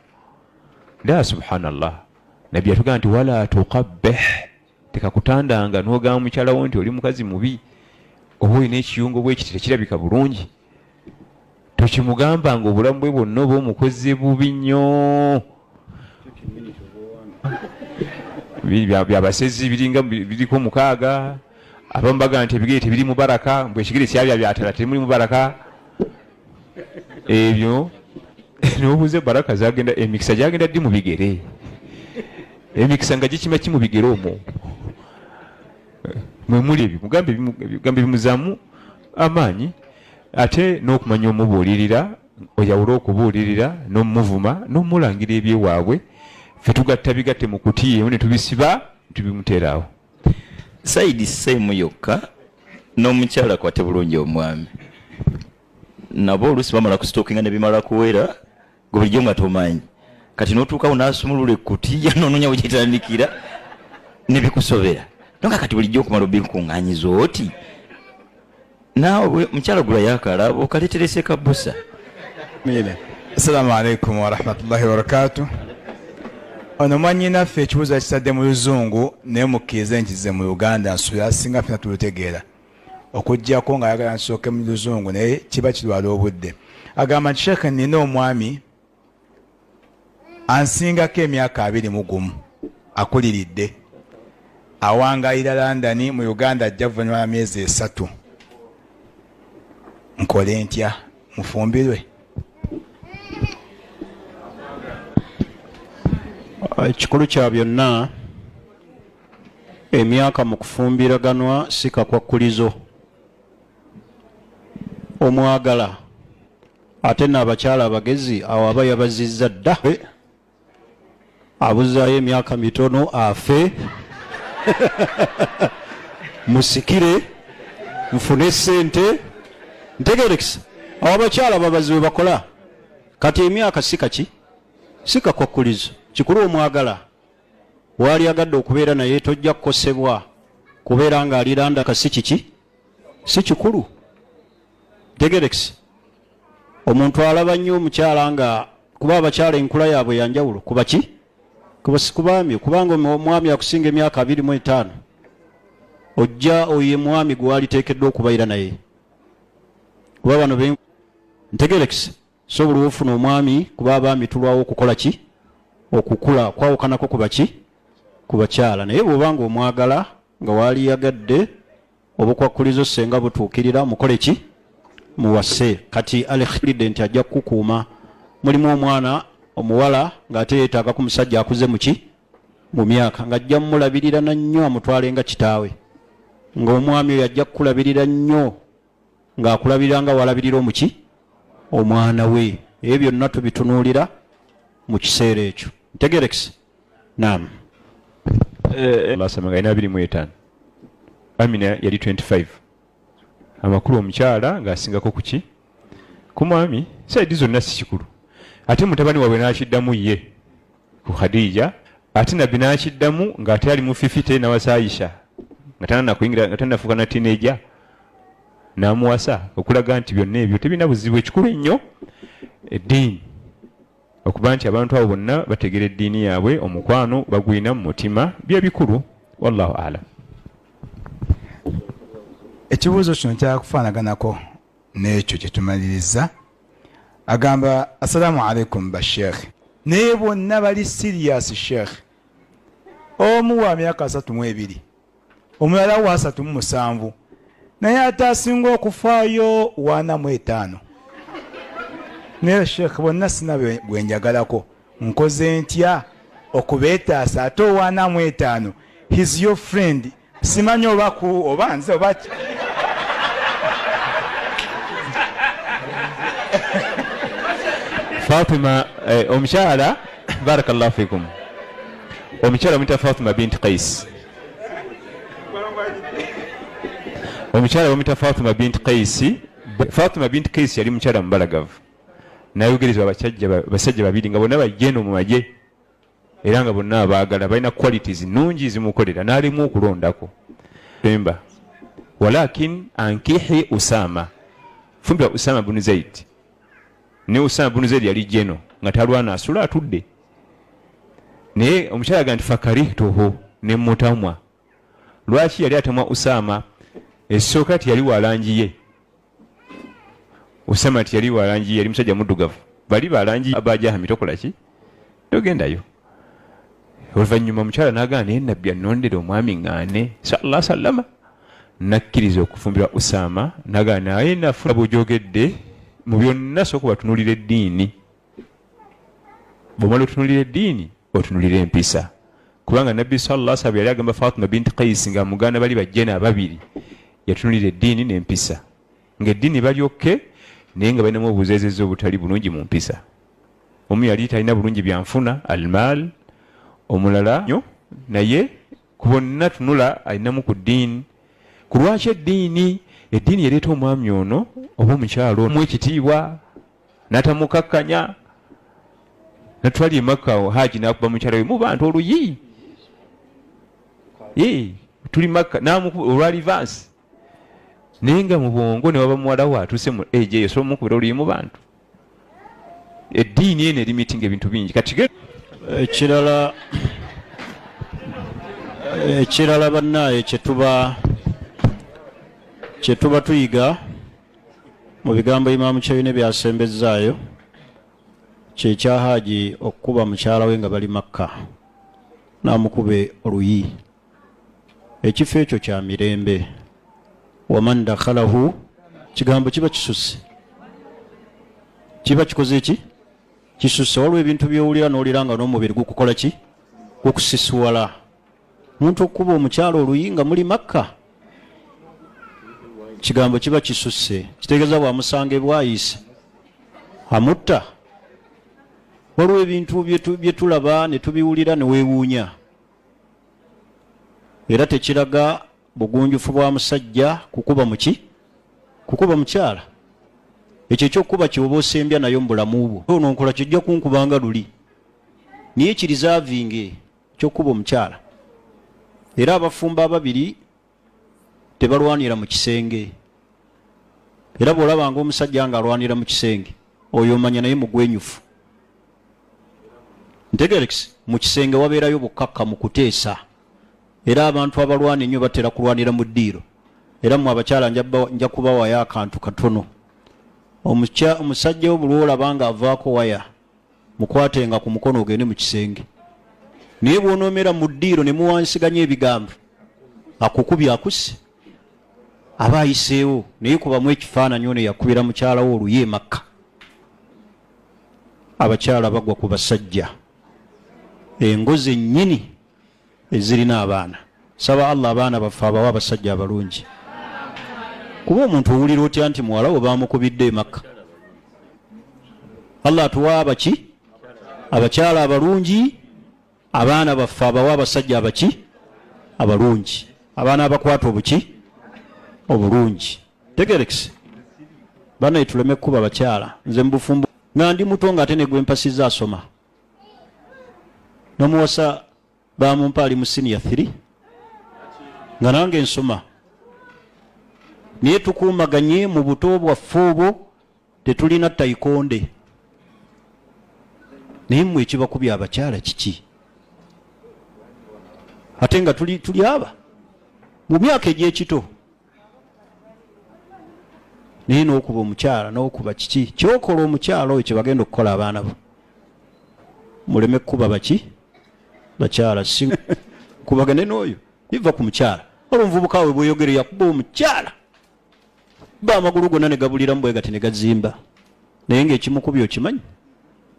la subhanallah nabbi yatugamba nti wala tuqabbih tekakutandanga n'ogamba mukyalawo nti oli mukazi mubi oba olina ekiyungo bwekiti tekirabika bulungi tokimugambanga obulamu bwe bwonna oba omukoze bubi nnyo byabasezi biringa biriko 6 abamu bagamba nti ebigere tebiri mu baraka mbwe ekigere kyabya byatala temuli mu baraka ebyo n'obuuze baraka zagenda emikisa gyagenda ddi mu bigere emikisa nga gikima ki mu bigere omwo mwemuli ebyo mugambe bimuzaamu amaanyi ate n'okumanya omubuulirira oyawula okubuulirira n'omuvuma n'omulangira ebyewaabwe ffe tugatta bigatte mu kutiyeemu ne tubisiba tubimuteeraawo saidi semu yokka n'omukyala kwate bulungi omwami nabo oluusi bamala kusitookinga ne bimala kuwera gwe bulijjo nga tomanyi kati n'otuukawo n'asumulula ekkutiya n'onoonya wegitandikira ne bikusobera nonga kati bulijjo okumala obinkuŋŋaanyiza oti naawe mukyala gula yakalaba okaleterese kabusa. Assalamu alaikum warahmatullahi wabarakatuh. Ono mwanyinaffe ekibuuzo kisadde mu luzungu naye mukkirize nkize mu Uganda nsula singa ffena tulutegeera okuggyako nga ayagala nsooke mu luzungu naye kiba kirwala obudde. Agamba nti Sheikh nina omwami ansingako emyaka 21 akuliridde awangayira London mu Uganda ajja vunyuma myezi 3 nkole ntya mufumbirwe? Ekikulu kya byonna emyaka mu kufumbiraganwa si kakwakkulizo omwagala ate n'abakyala abagezi awo aba yabazizza dda abuzaayo emyaka mitono afe musikire nfune sente ntegerekisa awo abakyala babazi we bakola kati emyaka si kakwakkulizo kikulu omwagala wali agadde okubeera naye tojja kukosebwa kubeera nga aliranda kasi kiki si kikulu tegerekisa omuntu alaba nnyo omukyala nga kuba abakyala enkula yaabwe yanjawulo kuba ki kubaami kubanga omwami akusinga emyaka 25 ojja oye mwami gwe waliteekeddwa okubayira naye kuba bano ntegerekisa so buli wofuna omwami kuba abaami tulwawo okukola ki okukula kwawukanako kuba ki ku bakyala naye bw'obanga omwagala nga wali yagadde obukwakkulizo senga butuukirira mukole ki muwase kati alekhiridde nti ajja kukukuuma mulimu omwana omuwala ng'ate yeetaaga ku musajja akuze muki mu myaka ng'ajja mumulabirira nnyo amutwale nga kitaawe ng'omwami oyo ajja kukulabirira nnyo ng'akulabirira nga walabirira omuki omwana we ebyo byonna tubitunuulira mu kiseera ekyo ntegerekisa naam lasama nga ina 25 Amina yali 25 amakulu omukyala ng'asingako kuki ku mwami saidi zonna si kikulu ate mutabani waabwe n'akiddamu ye ku Khadija ate nabbi n'akiddamu ng'ate ali mu fifite n'awasaayisha nga tananakuyingira nga tanafuuka na tineeja n'amuwasa okulaga nti byonna ebyo tebina buzibu ekikulu ennyo eddiini okuba nti abantu abo bonna bategera eddiini yaabwe omukwano bagwina mu mutima bye bikulu wallahu alam. Ekibuuzo kino kyakufaanaganako n'ekyo kye tumaliriza. Agamba assalamu alaikum basheekh naye bonna bali serious sheekh omu wa myaka 32 omulala wa 37 naye ate asinga okufaayo 45 naye sheekh bonna sina bwe njagalako nkoze ntya okubeetaasa ate owaanamu 5 his your friend simanyi oba nze oba Fatima omukyala barakallahu fikum omukyala muyita Fatima binti Qais omukyala bamuyita Fatima binti Qais. Fatima binti Qais yali mukyala mubalagavu nayogerezwa basajja babiri nga bonna bajjeno mu magye era nga bonna abaagala balina qualities nungi zimukolera n'alimu okulondako emba walakin ankihi Usama fumbira Usama bunu Zaid ne Usama bunu Zaid yali jeno nga talwana asula atudde naye omukyala ga nti fakarihtuhu ne mutamwa lwaki yali atamwa Usama esooka ti yali walangiye Usama ti yali walangiye yali musajja muddugavu bali balangi abaja hamitokola ki togendayo oluvannyuma omukyala n'agamba naye nabbi annondera omwami ŋŋaane sallallahu sallama nakkiriza okufumbira Usama n'agamba naye nafuna bw'ojogedde mu byonna sooka batunuulira eddiini bw'omala otunuulira eddiini otunuulira empisa kubanga nabbi sallallahu sallam yali agamba Fatima binti Qais nga muganda bali bajjena ababiri yatunulira eddiini n'empisa ng'eddiini balyokke naye nga balinamu obuzeezezi obutali bulungi mu mpisa. Omu yali talina bulungi byanfuna almaal omulala nyo naye ku bonna tunula alinamu ku ddiini. Ku lwaki eddiini yaleeta omwami ono oba omukyalo mu ekitiibwa n'atamukakkanya natwali e Makka Hajji n'akuba mukyala we mu bantu oluyi tuli Makka olwa rivansi naye nga mu bwongo ne waba muwala we atuuse mu ejo eyo soba mukubira oluyi mu bantu. Eddiini eno erimitinga ebintu bingi kati ekirala bannaye kyetuba tuyiga mu bigambo Imaamu Kyeyune byasembezzaayo kyekya Hajji okukuba mukyala we nga bali Makka n'amukube oluyi. Ekifo ekyo kya mirembe. Waman dakhalahu kigambo kiba kisusse, kiba kikoze eki kisusse. Waliwo ebintu byowulira n'olira nga n'omubiri gukukola ki gukusisuwala. Omuntu okukuba omukyala oluyi nga muli Makka kigambo kiba kisusse, kitegeeza bwamusanga ebwayise amutta. Waliwo ebintu bye tulaba ne tubiwulira ne weewuunya, era tekiraga bugunjufu bwa musajja kukuba mukyala. Ekyo ekyokuba kyoba osembya nayo mu bulamu bwo ono nkola kijja kunkubanga luli, niye kirizavinge ekyokuba omukyala. Era abafumba ababiri tebalwanira mu kisenge, era bw'olabanga omusajja nga alwanira mu kisenge oyo omanya naye mugwenyufu. Ntegerekisi mu kisenge wabeerayo bukakka mu kuteesa, era abantu abalwana ennyo batera kulwanira mu ddiiro. Era mu abakyala nja kubawayo akantu katono. Omusajja wo buli olaba nga avaako waya mukwatenga ku mukono ogende mu kisenge, naye bw'onoomera mu ddiiro ne muwansiganya ebigambo akukubye akusse aba ayiseewo, naye kubamu ekifaananyi ono yakubira mukyala wo oluyi e Makka. Abakyala bagwa ku basajja, engozi ennyini ezirina abaana. Saba Allah abaana baffe abawa abasajja abalungi. Kuba omuntu owulira otya nti muwala we bamukubidde e Makka? Allah atuwa abaki? Abakyala abalungi, abaana baffe abawa abasajja abaki? Abalungi. Abaana abakwata obuki? Obulungi. Tegerekisi banaye tuleme kuba abakyala. Nze mbufumbo nga ndi muto nga ate ne gwe mpasizza asoma n'omuwasa bamumpa ali mu senior 3 nga nange nsoma, naye tukuumaganye mu buto bwaffe obwo tetulina tayikonde. Naye mmwe ekibakubya abakyala kiki? Ate nga tuli aba mu myaka egy'ekito, naye n'okuba omukyala n'okuba kiki? Kyokola omukyala oyo kyebagenda okukola abaana bo. Muleme kuba baki? Bakyala si kubagane n'oyo biva ku mukyala. Olwo omuvubuka we bweyogere yakuba omukyala ba amagulu gonna ne gabuliramu bwe gati ne gazimba naye ng'ekimukubye okimanyi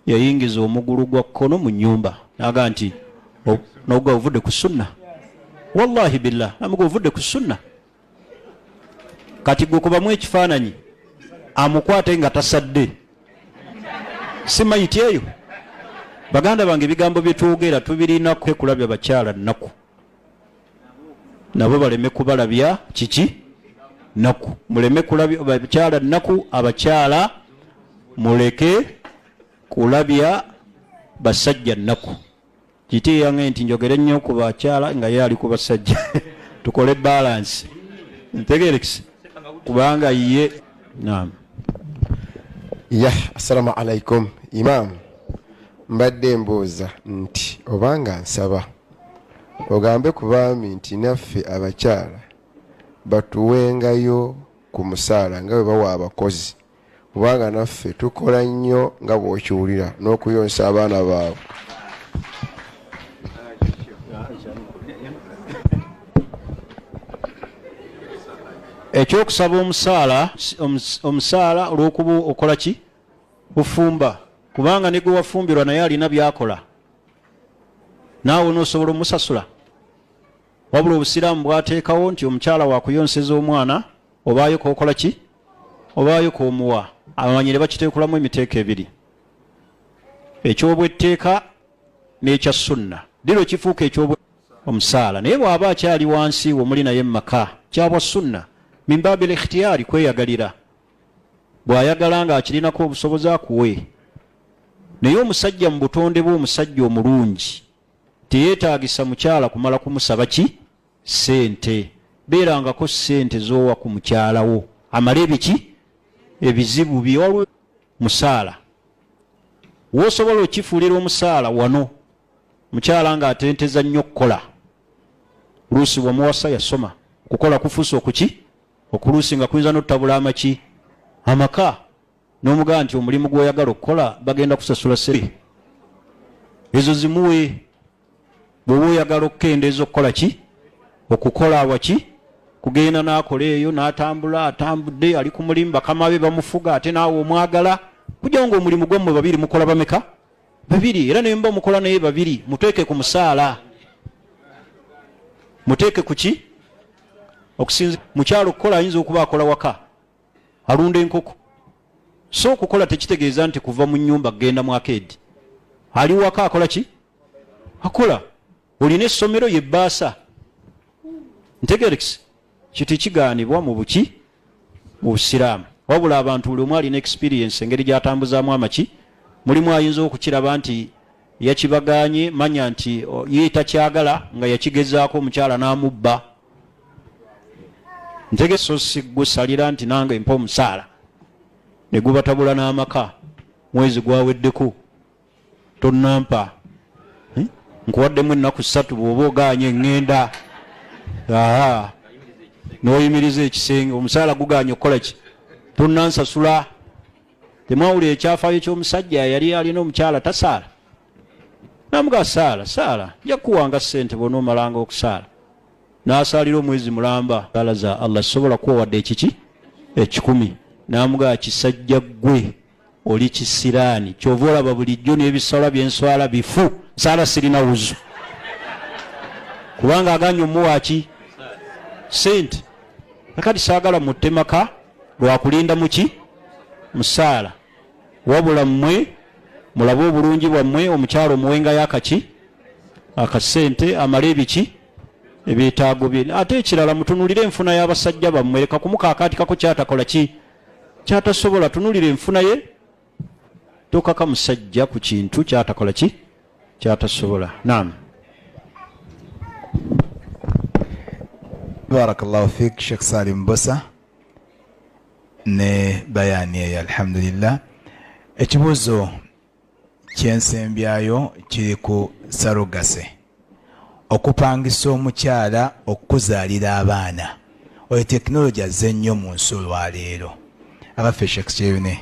yayingiza omugulu gwa kkono mu nnyumba naga nti noga ovudde ku sunna wallahi billah namuga ovudde ku sunna kati gwe kubamu ekifaananyi amukwate nga tasadde si mayiti eyo baganda bange ebigambo byetwogera tubirina kulabya bakyala nnaku nabo baleme kubalabya kiki nnaku muleme kulabya bakyala nnaku abakyala muleke kulabya basajja nnaku kiti yange nti njogere nnyo ku bakyala nga ye ali ku basajja tukole balance ntegerekisi kubanga ye naam ya assalamu alaikum imam mbadde mbuuza nti obanga nsaba ogambe ku baami nti naffe abakyala batuwengayo ku musaala nga bwe bawa abakozi kubanga naffe tukola nnyo nga bw'okiwulira n'okuyonsa abaana baabwe. ekyokusaba omusaala olw'okuba okola ki bufumba kubanga ne gwe wafumbirwa naye alina byakola naawe n'osobola omusasula wabula obusiraamu bwateekawo nti omukyala wakuyonseza omwana obaayo kokola ki obaayo komuwa abamanyire bakiteekulamu emiteeko ebiri ekyobwetteeka n'ekya sunna diro kifuuka omusaala naye bw'aba akyali wansi omuli naye mumaka kyabwa sunna mimbabil ikhtiyari kweyagalira bw'ayagala nga akirinako obusobozi akuwe naye omusajja mu butonde bw'omusajja omulungi teyeetaagisa mukyala kumala kumusaba ki sente beerangako sente z'owa ku mukyalawo amale ebiki ebizibu byewalwe musaala w'osobola okifuulira omusaala wano mukyala nga atenteza nnyo okukola luusi wamuwasa yasoma okukola kufuusa okuki okuluusi nga kuyinza n'otutabula amaki amaka n'omugaa nti omulimu gw'oyagala okukola bagenda kusasula sere ezo zimuwe bw'oba oyagala okukendeeza okukola ki okukola awaki kugenda n'akola eyo n'atambula atambudde ali ku mulimu bakama be bamufuga ate naawe omwagala kujja nga omulimu gwammwe babiri mukola bameka babiri era naye mba mukola naye babiri muteeke ku musaala muteeke ku ki okusinza mukyalo okukola ayinza okuba akola waka alunda enkoko so okukola tekitegeeza nti kuva mu nnyumba kgenda mu akeedi ali waka akola ki akola olina essomero yebbaasa ntegerekisi kiti kigaanibwa mu buki mu busiraamu wabula abantu buli omu alina experience engeri gyatambuzaamu amaki mulimu ayinza okukiraba nti yakibaganye manya nti ye takyagala nga yakigezaako omukyala n'amubba ntegeso sigusalira nti nange mpa omusaala ne gubatabula n'amaka mwezi gwaweddeko tonnampa nkuwaddemu ennaku 3 bw'oba oganye eŋŋenda n'oyimiriza ekisenge omusaala guganye okukola ki tonnansasula temwawulira ekyafaayo ky'omusajja yali alina omukyala tasaala namuga saala nja kuwanga ssente bw'onoomalanga okusaala n'asaalira omwezi mulamba saala za Allah sobola kuwawadde ekiki 10 namuga kisajja gwe oli kisiraani kyova olaba bulijjo n'ebisala byenswala bifu saala sirina wuzu kubanga aganye omuwaaki sente nakati saagala muttemaka lwakulinda muki musaala wabula mmwe mulabe obulungi bwammwe omukyalo omuwengayo akaki akasente amale ebiki ebyetaago bye ate ekirala mutunulire enfuna y'abasajja bammwe leka kumukaakaatikako kyatakola ki kyatasobola tunulire enfuna ye tokaka musajja ku kintu kyatakola ki kyatasobola naam barakallahu fik Sheikh Salim Bosa ne bayani eyo alhamdulillah ekibuuzo kyensembyayo kiri ku sarugase okupangisa omukyala okuzaalira abaana oyo tekinologi azze nnyo mu nsi olwaleero abaffe Sheikh Kyeyune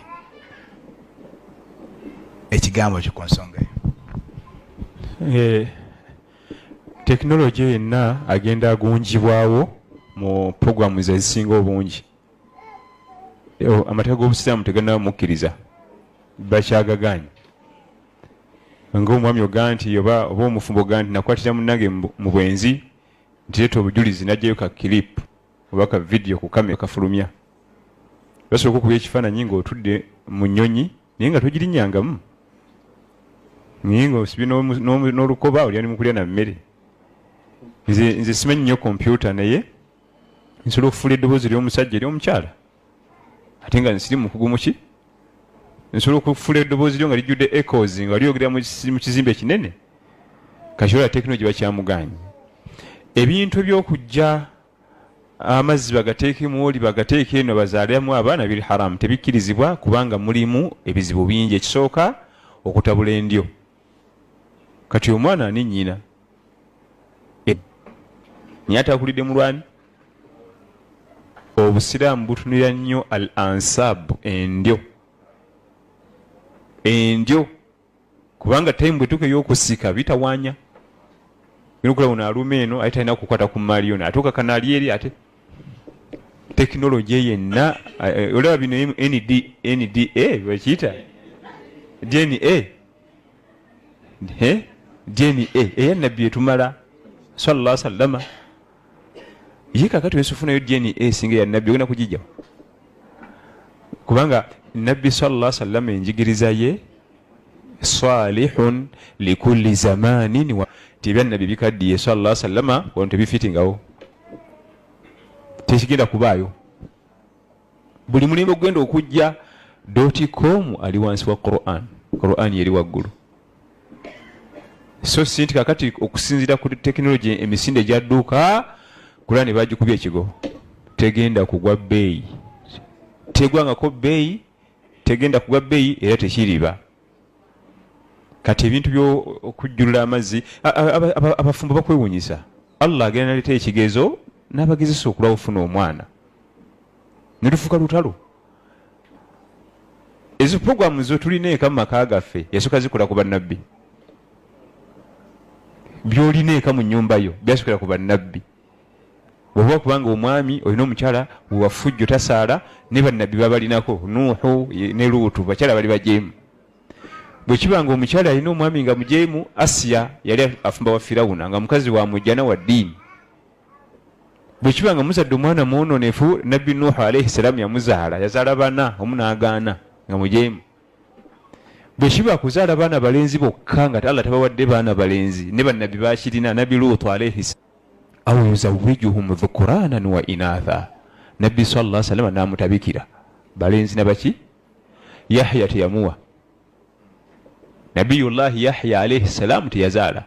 ekigambo kyo ku nsonga eyo tekinologi yenna agenda agunjibwawo mu programu ezisinga obungi amateeka g'obusiraamu teganamukkiriza bakyagaganye ng'omwami ogaa nti oba omufumbo ogaa nti nakwatira munnange mu bwenzi nti leeta obujulizi najjayo ka kilipu oba ka vidiyo ku kamera kafulumya basobola okukuba ekifaananyi ng'otudde mu nnyonyi naye nga togirinyangamu naye ng'osibye n'olukoba olya nimukulya na mmere. Nze simanyi nnyo kompyuta naye nsobola okufuula eddoboozi ery'omusajja ery'omukyala ate nga nsiri mukugu muki nsobola okufuula eddoboozi lyo nga lijjudde echoes nga lyogera mu kizimbe kinene kakyola tekinologi bakyamuganye. Ebintu ebyokujja amazzi bagateekemu oli bagateeke eno bazaaliramu abaana biri haramu tebikkirizibwa kubanga mulimu ebizibu bingi. Ekisooka okutabula endyo kati omwana ani nnyina naye atakulidde mulwani. Obusiraamu butunira nnyo al ansab endyo kubanga time bwetuuka ey'okusika bitawaanya nokula uno aluma eno ate talina kukwata ku maali yona atuuka kanaali eri ate tekinologi yenna olaba bino NDA bakiyita DNA eya nabbi etumala sallallahu sallama ye kakati wesufunayo DNA singa ya nabbi ogenda kugijjawo kubanga nabbi sallallahu sallama enjigiriza ye salihun likulli zamanin wa tibya nabbi bikaddiye sallallahu sallama wano tebifitingawo tekigenda kubaayo buli mulembe ogenda okujja .com ali wansi wa Quran yeri waggulu. So sinti kakati okusinzira ku tekinologi emisinde gyadduuka Quran ne bagikubya ekigo tegenda kugwa bbeeyi tegwangako bbeeyi tegenda kugwa bbeeyi era tekiriba. Kati ebintu by'okujjulula amazzi abafumbo bakwewunyisa. Allah agenda naleeta ekigezo n'abagezesa okulaba ofuna omwana ne lufuuka lutalo. Ezo programu zo tulina eka mu maka gaffe yasooka zikola ku bannabbi byolina eka mu nnyumba yo byasookera ku bannabbi. Bw'oba kubanga omwami olina omukyala wafujjo tasaala ne bannabbi babalinako Nuuhu ne Luutu bakyala bali bajeemu. Bwe kibanga omukyala alina omwami nga mujeemu Asiya yali afumba wa Firawuna nga mukazi wa mujjana wa ddiini. Bwe kibanga muzadde omwana mwononefu nabbi Nuuhu alayhi salaamu yamuzaala yazaala bana omu n'agaana nga mujeemu. Bwe kiba kuzaala baana balenzi bokka nga Allah tabawadde baana balenzi ne bannabbi bakirina nabbi Luutu alayhi aw yuzawwijuhum dhukuranan wa inatha. Nabbi sallallahu alaihi wasallam n'amutabikira balenzi nabaki Yahya teyamuwa. Nabiyullahi Yahya alayhi salam teyazaala.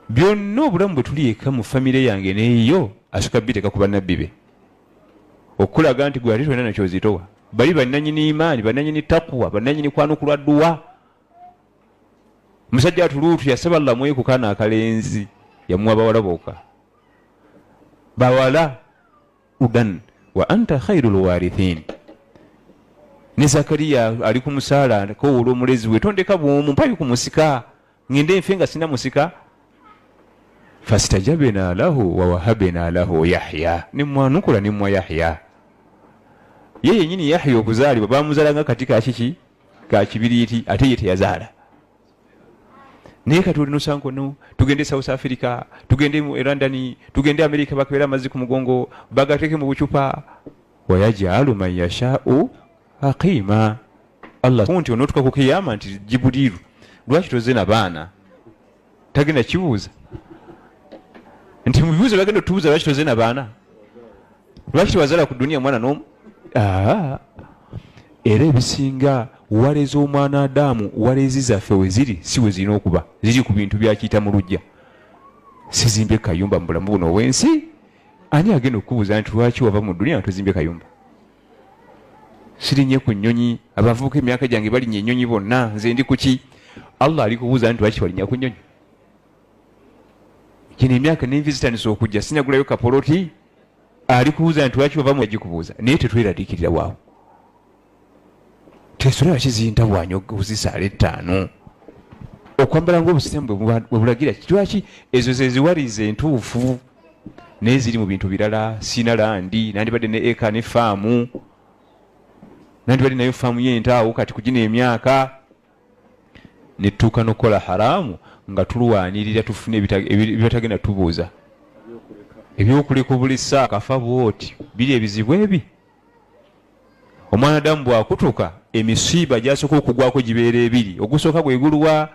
Byonna obulamu bwe tuli eka mu famire yange neeyo asooka biteeka ku bannabbi be okulaga nti gwe ate tolina nakyozitowa. Bali bannanyini imaani bannanyini taqwa bannanyini kwanukulwa dduwa. Musajja Luutu yasaba Allah mwe ku kaana akalenzi yamuwa bawala bokka bawala udan wa anta khairul warithin. Ne Zakariya ali ku musaala ko olw'omulezi we tondeka bw'omu mpabi ku musika ngende nfe nga sina musika. Fastajabna lahu wa wahabna lahu Yahya nimwanukula nimwa Yahya. Ye yennyini Yahya okuzaalibwa bamuzaalanga katika kiki ka kibiriiti ate ye teyazaala. Naye kati olina osanko no tugende South Africa tugende mu London tugende America bakeera amazzi ku mugongo bagateeke mu bucupa wayajalu man yasha'u aqima. Allah kunti onotuka ku kiyama nti Jibuliru lwaki toze na baana tagenda kibuuza nti mubibuuza bagenda tubuuza lwaki toze na baana lwaki tewazala ku dunia mwana n'omu. Era ebisinga waleza omwana Adamu walezi zaffe we ziri si we zirina okuba ziri ku bintu byakiyita mu lujja. Sizimbe kayumba mu bulamu buno ow'ensi ani agenda okubuuza nti lwaki wava mu dunia tozimbye kayumba. Sirinye ku nnyonyi abavubuka emyaka gyange balinnya ennyonyi bonna nze ndi kuki. Allah ali kubuuza nti lwaki walinnya ku nnyonyi. Kino emyaka n'envizitanisa okujja sinyagulayo kapoloti ali kubuuza nti lwaki wava mu agikubuuza naye tetweraliikirira waawo. Tesobola kizinta bwanyo ozisaala 5 okwambala ng'obusiraamu bwe bulagira lwaki ezo ze ziwalize entuufu naye ziri mu bintu birala sina landi nandibadde ne eka ne faamu nandi bali nayo faamu y'entaawo kati kugina emyaka netuuka nokukola haramu nga tulwanirira tufune ebibatagenda tubuuza ebyokuleka buli saa kafa bwoti biri ebizibu ebi omwana damu bwakutuka emisiiba gyasooka okugwako gibeera ebiri ogusooka gweguluwa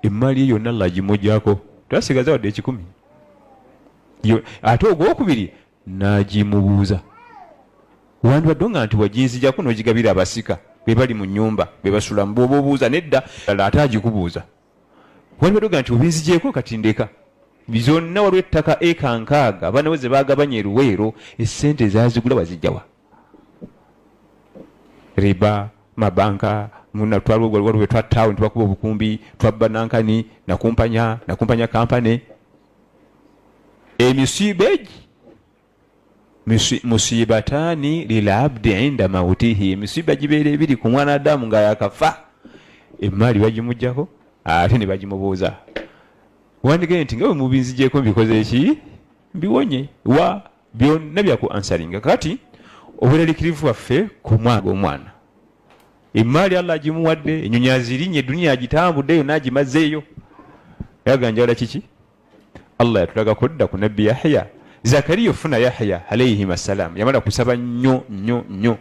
emmali ye yonna Allah gimujjako twasigaza wadde 10 ate ogwokubiri nagimubuuza wandibadde nga nti waginzijako n'ogigabira abasika be bali mu nnyumba be basulamu bw'oba obuuza nedda ate agikubuuza wandibadde nga nti obinzijeeko kati ndeka zonna waliwo ettaka eka 6 abaana we ze baagabanya eruweero essente zazigula wazijjawa riba mabanka waliwo twattaawo ntibakuba obukumbi twabba nankani nakumpanya kampane emisiiba egi musibataani lilabdi inda mautihi emisiiba gibeera ebiri ku mwana adamu nga yakafa emaali bagimujjako ate ne bagimubuuza wandigee nti nga bwe mubinzijeeko mbikoze eki mbiwonye wa byonna byaku ansaringa kati obweraliikirivu waffe ku mwana omwana emaali Allah agimuwadde enyonyi azirinnye eduniya agitambuddeyo n'agimazeeyo yaganjawala kiki Allah yatulaga kudda ku nabbi Yahya Zakariya ofuna Yahya alayhi assalam yamala kusaba nnyo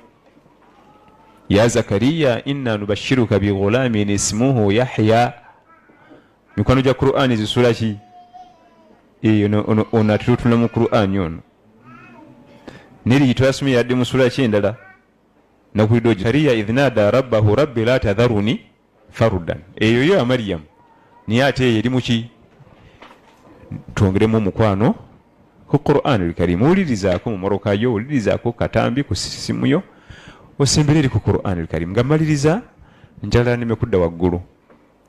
ya Zakariya inna nubashiruka bi ghulamin ismuhu Yahya mikwano gya Qur'ani zisula ki ono atutula mu Qur'ani ono niri yitwasumi yadde mu sura kyendala nakulido Zakariya idhnada rabbahu rabbi la tadharuni farudan eyo yo Maryam ni ate eri muki twongeremu omukwano ku Qur'anul Karim ulirizaako mu morokayo ulirizaako katambi ku simu yo osembereri ku Qur'anul Karim ngamaliriza njala nimekudda waggulu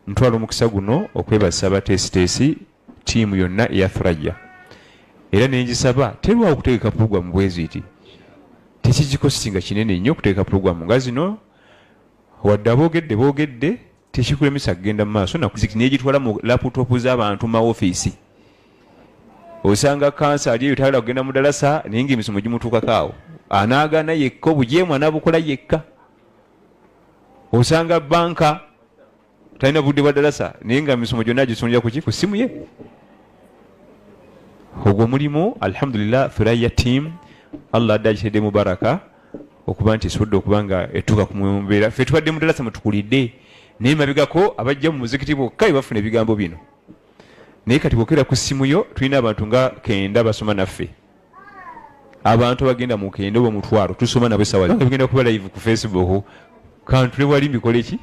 ntwala omukisa guno okwebasa abateesiteesi tiimu yonna eya Thuraya era nengisaba terwa okutegeka pulogulamu bwezi iti tekigikosinga kinene nnyo okutegeka pulogulamu nga zino wadde aboogedde tekikulemesa kugenda mu maaso nakuziki negitwala mu laputopu z'abantu ma ofiisi osanga kansa ali eyo tayagala kugenda mu dalasa naye ng'emisomo gimutuukakaawo anaagaana yekka obujeemu anaabukola yekka osanga banka talina budde bwa dalasa naye nga misomo gyonna agisondera kuki ku simu ye ogwo mulimu alhamdulillah Thuraya team Allah adde agitedde mu baraka okuba nti esobodde okuba nga etuuka ku mbeera ffe tubadde mu dalasa mutukulidde naye mabegako abajja mu muzikiti bokka bafuna ebigambo bino naye kati bwokera ku simu yo tulina abantu nga 9 basoma naffe abantu bagenda mu 9 oba mutwalo tusoma nabo sawa bigenda kuba live ku Facebook kantu le wali mbikole ki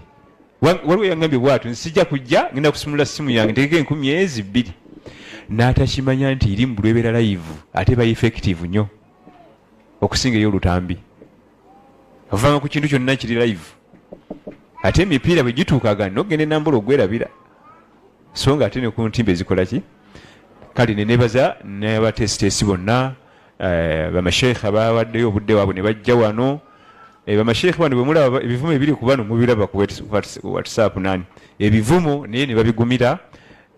waliwo yangambye bwatu nsijja kujja ngenda kusimula simu yange ntegeke 12 n'atakimanya nti iri mu lwebera live ate ba effective nnyo okusinga ey'olutambi avanga ku kintu kyonna kiri live ate emipiira bwe gituukaga nogende nambula ogwerabira so nga ate ne ku ntimba ezikola ki kale nenebaza n'abateesiteesi bonna bamasheekhe abawaddeyo obudde waabwe ne bajja wano bamasheekhe bano bwe mulaba ebivumo ebiri ku bano mubiraba ku WhatsApp nani ebivumo naye ne babigumira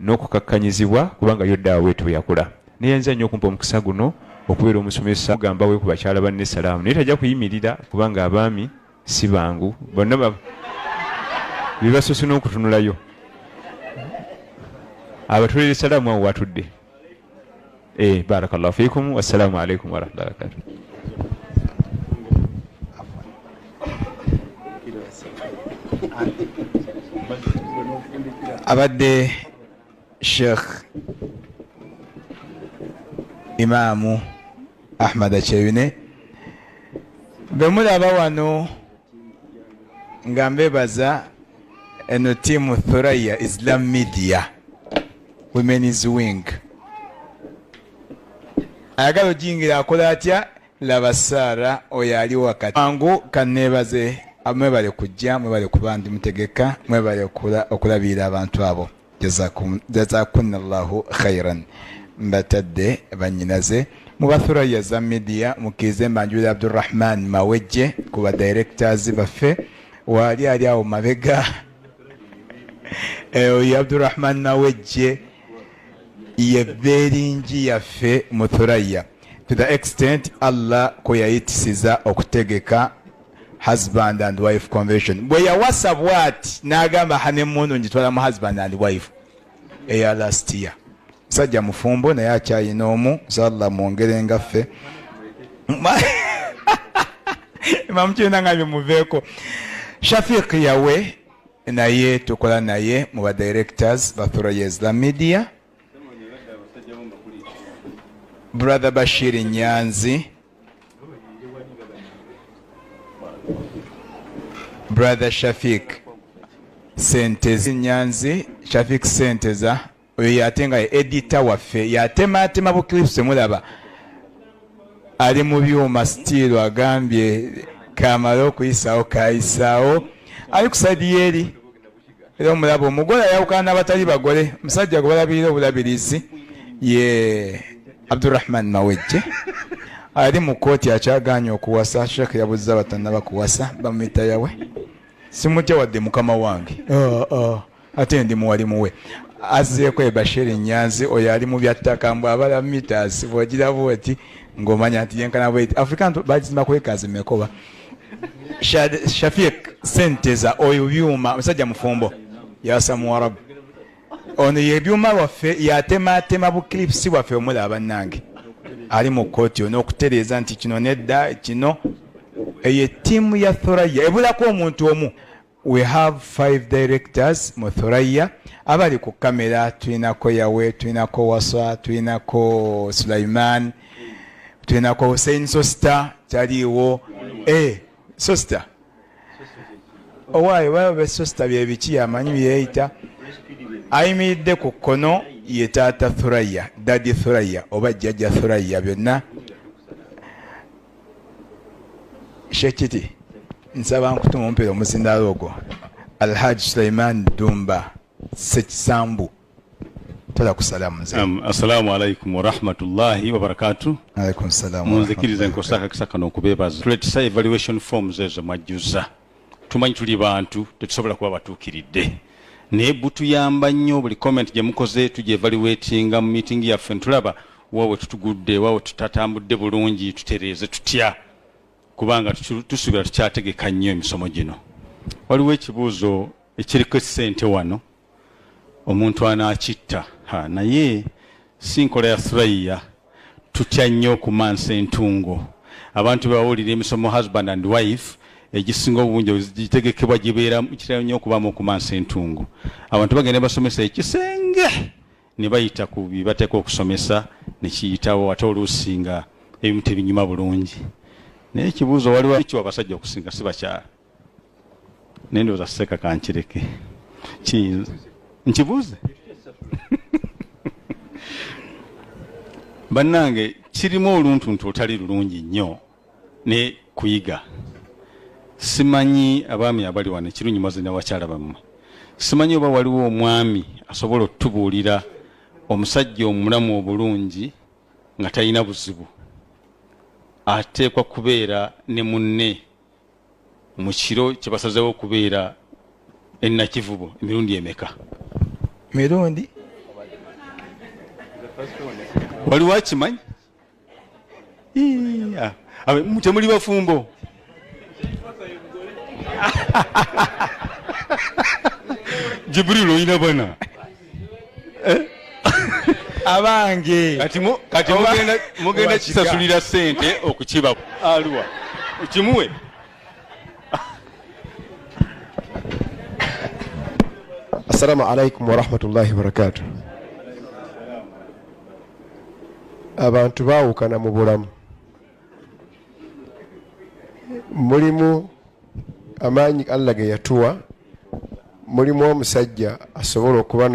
n'okukakkanyizibwa kubanga yodda wetu yakola neyanza nnyo okumpa omukisa guno okubeera omusomesa gamba we ku bakyala banne salaamu naye tajja kuyimirira kubanga abaami si bangu bonna bibasosi n'okutunulayo abatulire salaamu awo watudde barakallahu fiikum wassalaamu alaikum warahmatullahi wabarakatuh abadde Sheikh Imaamu Ahmad Chewine bwe mulaba wano nga mbebaza eno tiimu Thuraya Islam Media Women's Wing ayagala ojingira akola atya laba Sara oyo ali wakati wangu kannebaze mwebale kujja mwebale kuba ndi mutegeka mwebale okulabira abantu abo jazakumullahu khairan mbatadde banyinaze mu Thuraya za media mukize Manjula Abdurrahman Mawejje kuba directors baffe wali ali awo mabega oyo Abdurrahman Mawejje ye beringi yaffe mu Thuraya to the extent Allah ko yayitisiza okutegeka husband and wife convention bwe yawasa bwati n'agamba honeymoon ngitwala mu husband and wife eya last year musajja mufumbo naye akyayina omu zalla mwongere ngaffe mamukina nga bimuveeko Shafiq yawe naye tukola naye mu ba directors ba Thuraya Islam Media brother Bashir Nyanzi brother Shafiq Senteza Nyanzi Shafiq Senteza oyo yatenga editor waffe yatematema buklips mulaba ali mu byuma stilo agambye kamalo kuisao kaisao ali kusadi yeri era mulaba omugole yawukana abatali bagole musajja gobalabirira obulabirizi ye Abdurrahman Mawejje ali mu kooti akyaganya okuwasa Sheikh yabuza batanaba kuwasa bamita yawe simutya wadde mukama wange ate ndi muwalimu we azzeeko e Bashir Nyanzi oyo ali mu byattaka mbw abala meters bwogira bwoti ng'omanya nti yenkana bweti African bagizima kwekazi mekoba Shafiq Senteza oyo byuma musajja mufumbo yasa muwarabu ono yebyuma waffe yatematema buklips waffe omulaba nange ali mu kooti ono okutereeza nti kino nedda kino eye tiimu ya Thuraya ebulako omuntu omu. We have 5 directors mu Thuraya abali ku kamera tuinako yawe tuinako Wasa tuinako Sulaiman tuinako Hussein Sosta taliwo Sosta owaye Sosta byebiki amanyi byeyita ayimiridde ku kkono ye taata Thuraya Daddy Thuraya oba jjajja Thuraya byonna Shekiti nsaba nkutuma omupeera omuzindaalo ogwo Alhaji Sulaiman Dumba Sekisambu tola kusalamu nze assalamu alaikum warahmatullahi wabarakatuh. alaikum salam munzikirize nkosaka kisaka n'okubeebaza tuletesa evaluation forms ezo mwajjuza tumanyi tuli bantu tetusobola kuba batuukiridde naye butuyamba nnyo buli comment gye mukoze tujye evaluatinga mu meeting yaffe ntulaba wawe tutugudde wawe tutatambudde bulungi tutereeze tutya kubanga tusuubira tukyategeka nnyo emisomo gino. Waliwo ekibuuzo ekiriko ssente wano omuntu anaakitta naye si nkola ya Thuraya tutya nnyo okumansa entungo abantu bawulira emisomo husband and wife egisinga obungi gitegekebwa gibeera kitera nnyo okubaamu okumansa entungo abantu bagenda basomesa ekisenge ne bayita ku bibateeka okusomesa ne kiyitawo ate oluusinga ebimu tebinyuma bulungi naye ekibuuzo waliwo ekyo abasajja okusinga si bakyala naye ndowooza seka kankireke nkibuuze bannange kirimu oluntuntu olutali lulungi nnyo ne kuyiga simanyi abaami abali wano ekirunyumaze n'abakyala bammwe simanyi oba waliwo omwami asobola okutubuulira omusajja omulamu obulungi nga talina buzibu ateekwa kubeera ne munne mu kiro kye basazeewo okubeera ennakivubo emirundi emeka mirundi waliwo akimanyi temuli bafumbo Jibril oyina bana abange kati mugenda kisasulira ssente okukiba aluwa okimuwe Assalamu alaikum warahmatullahi wabarakatuh. Abantu baawukana mu bulamu mulimu amaanyi Allah ge yatuwa mulimu omusajja asobola okuba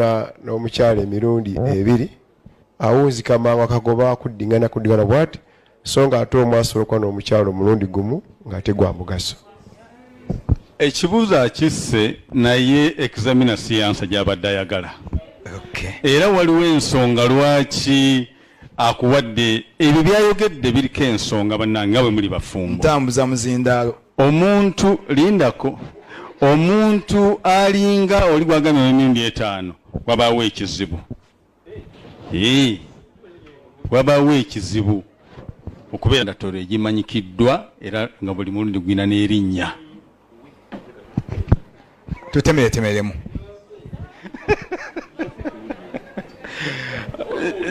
n'omukyala emirundi ebiri awunzika mangu akagoba kuddingana bwati so nga ate omu asobola okuba n'omukyala omulundi gumu ng'ate gwa mugaso. ekibuuzo akisse naye examiner siyansa gy'abadde ayagala era waliwo ensonga lwaki akuwadde ebyo byayogedde biriko ensonga bannange nga bwe muli bafumbo ntambuza muzindaalo omuntu lindako omuntu alinga oli gwagambye emirundi 5 wabaawo ekizibu wabaawo ekizibu okubeera ndatore egimanyikiddwa era nga buli mulundi gwina n'erinnya. tutemeretemeremu.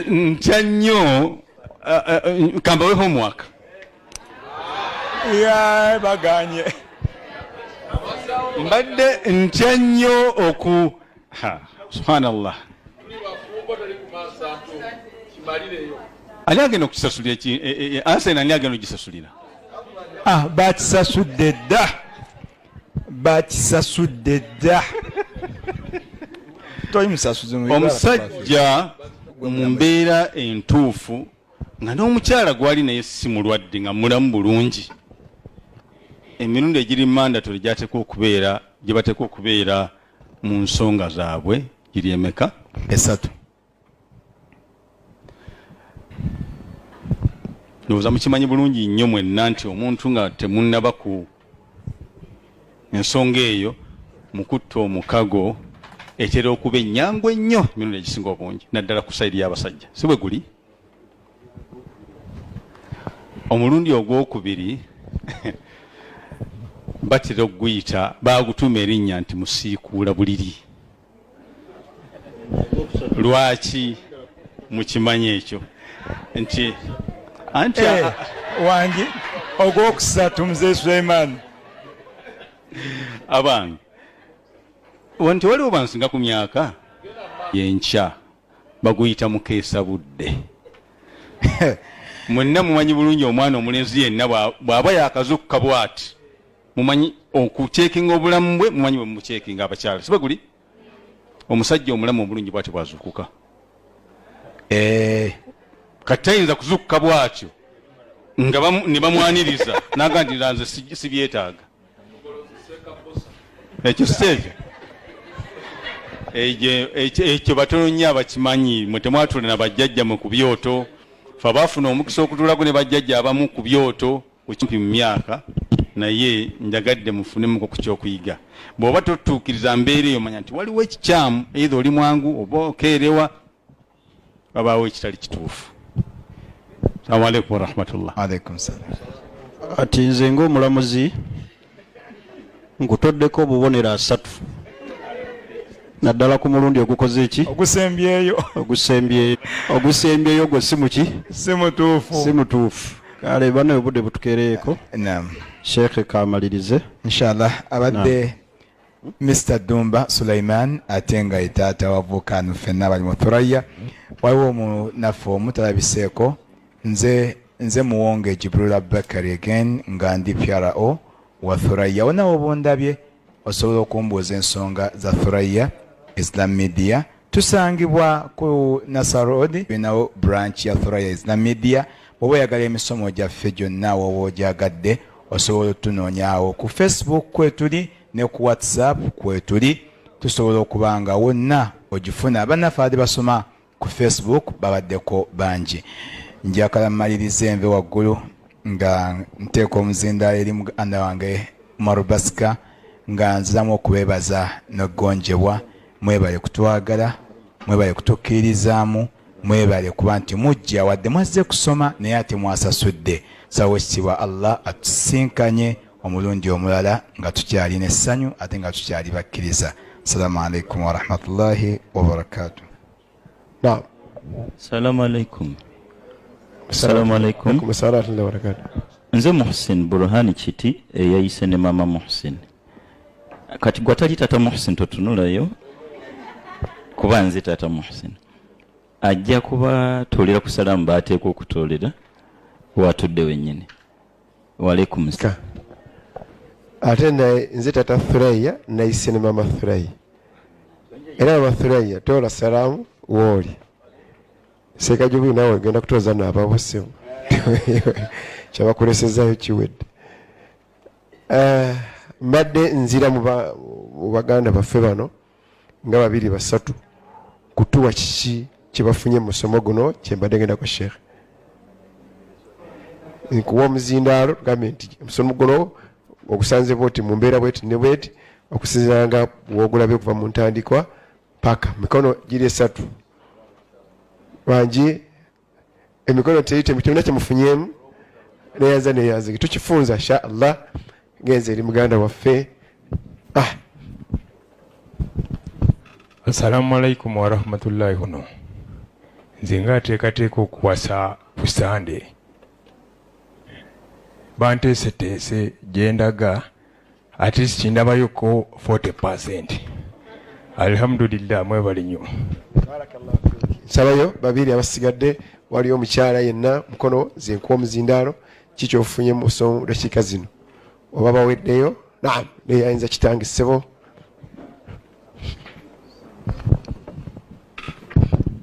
Ntya nnyo kambawe homework ya baganye mbadde ntya nnyo subhanallah ani agenda okukisasulira Arsenal ani agenda okugisasulira? bakisasudde dda toyi musasuzi omusajja mu mbeera entuufu nga n'omukyala gwali naye si mulwadde nga mulamu bulungi, emirundi egiri mandatory gye bateekwa okubeera mu nsonga zaabwe giri emeka? 3. ndowooza mukimanyi bulungi nnyo mwenna nti omuntu nga temunnaba ku ensonga eyo mu kutta omukago etera okuba ennyangwe ennyo emirundi egisinga obungi, naddala ku sayidi y'abasajja. Si bwe guli? Omulundi ogwokubiri batera okuguyita bagutuuma erinnya nti musiikuula buliri. Lwaki mukimanyi ekyo? Nti anti wange ogwokusatu mzee Suleiman abange wanti waliwo bansinga ku myaka yenkya baguyita mukeesa budde. Mwenna mumanyi bulungi omwana omulenzi yenna bw'aba yakazukka bw'ati mumanyi okucekinga obulamu bwe, mumanyi bwe mumucekinga abakyala. Si bwe guli? Omusajja omulamu obulungi bw'ati bwazukuka. Kati tayinza kuzukka bw'atyo nga ne bamwaniriza naga nti nze sibyetaaga. Ekyo siteekyo ekyo batono nnyo abakimanyi. Mwe temwatula na bajjajja mwe ku byoto, fe baafuna omukisa okutulako ne bajjajja abamu ku byoto ekimpi mu myaka, naye njagadde mufunemu ku kyokuyiga. Bw'oba totuukiriza mbeera eyo manya nti waliwo ekikyamu, eitha oli mwangu oba okeerewa, wabaawo ekitali kituufu. Assalamu alaikum warahmatullah. Alaikum salam. Ati nze ng'omulamuzi nkutoddeko obubonero 3 naddala ku mulundi ogukoze eki ogusembyeyo gwe si mutuufu. Kale bano obudde butukeereeko. Naam. Sheikh kamalirize inshallah. Abadde Mr. Dumba Sulaiman ate nga ye taata wa Vulcan ffenna abali mu Thuraya. Waliwo omunafu omutalabiseeko nze muwonge Jibril Abubakari again nga ndi PRO wa Thuraya. Wonawo bondabye osobola okumbuuza ensonga za Thuraya Islam Media. Tusangibwa ku Nasar Road, binawo branch ya Thuraya Islam Media. Bw'oba oyagala emisomo gyaffe gyonna woba ogyagadde osobola otunoonyaawo ku Facebook kwetuli ne ku WhatsApp kwetuli. Tusobola okubanga wonna ogifuna. Bannaffe abadde basoma ku Facebook babaddeko bangi. Njakala mmaliriza enve waggulu nga nteeka omuzindaalo eri muganda wange Marubasika nga nziramu okubeebaza n'oggonjebwa. Mwebale kutwagala, mwebale kutukkirizaamu, mwebale kuba nti mujja wadde mwazze kusoma naye ate mwasasudde. Sawa ekitiibwa Allah atusinkanye omulundi omulala nga tukyali n'essanyu ate nga tukyali bakkiriza. Assalamu alaikum warahmatullahi wabarakatuh. Naam. Assalamu alaikum. Assalamu alaikum. Nze Muhsin Burhani Kiti eyayise ne mama Muhsin. Kati gwatali tata Muhsin totunulayo kuba nze tata Muhsin. Ajja kuba tolera ku salamu baateekwa okutolera watudde wennyini. Wa alaikum salaam. Ate nze tata Thuraya nayise ne mama Thuraya. Era mama Thuraya tola salamu woli. Seka jubi nawe genda kutoza n'abawose. Kyabakolesezaayo kiwedde. Mbadde nzira mu baganda baffe bano nga 2 3 kutuwa kiki kyebafunye mu somo guno kyembadde genda kwa Sheikh. Nkuwa omuzindaalo tugambe nti omusomo guno ogusanze bwoti mu mbeera bweti ne bweti okusinzanga bwogulabe okuva mu ntandikwa paka mikono giri 3 wangi emikono teite mituna kyemufunyemu neyanze tukifunza insha Allah genze eri muganda waffe. Assalamu alaikum wa rahmatullahi huno. Nze ngateekateeka okuwasa Busande. Banteeseteese gye ndaga ate kindabako 40%. Alhamdulillah mwebale nnyo. Sabayo babiri abasigadde waliyo omukyala yenna mukono ze nkuwa omuzindaalo kikyofunye mu dakiika zino oba baweddeyo. Naam neyayinza kitange ssebo.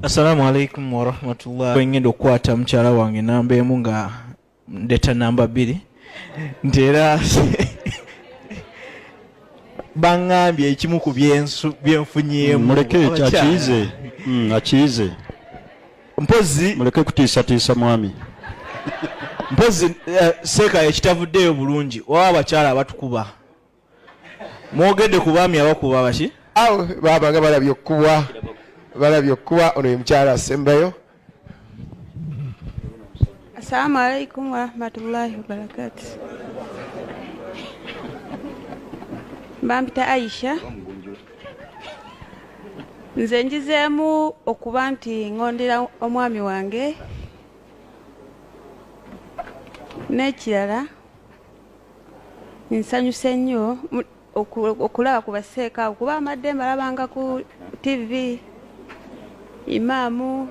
Assalamu alaikum wa rahmatullah. Ngenda okukwata mukyala wange namba emu nga ndeta namba 2 ntera bangambye ekimu ku byenfunyeemu. Muleke akiize akiize mpozi muleke kutiisatiisa mwami. Mpozi seeka ekitavuddeyo bulungi oba abakyala abatukuba mwogedde ku baami abakuba baki awo babanga balabye okuba ono ye mukyala asembayo. Assalamu alaikum wa rahmatullahi wa barakatuh. Mbambita Aisha. Nze njizeemu okuba nti ngondera omwami wange n'ekirala nsanyuse nnyo okulaba ku baseeka okuba amadde mbalabanga ku TV Imamu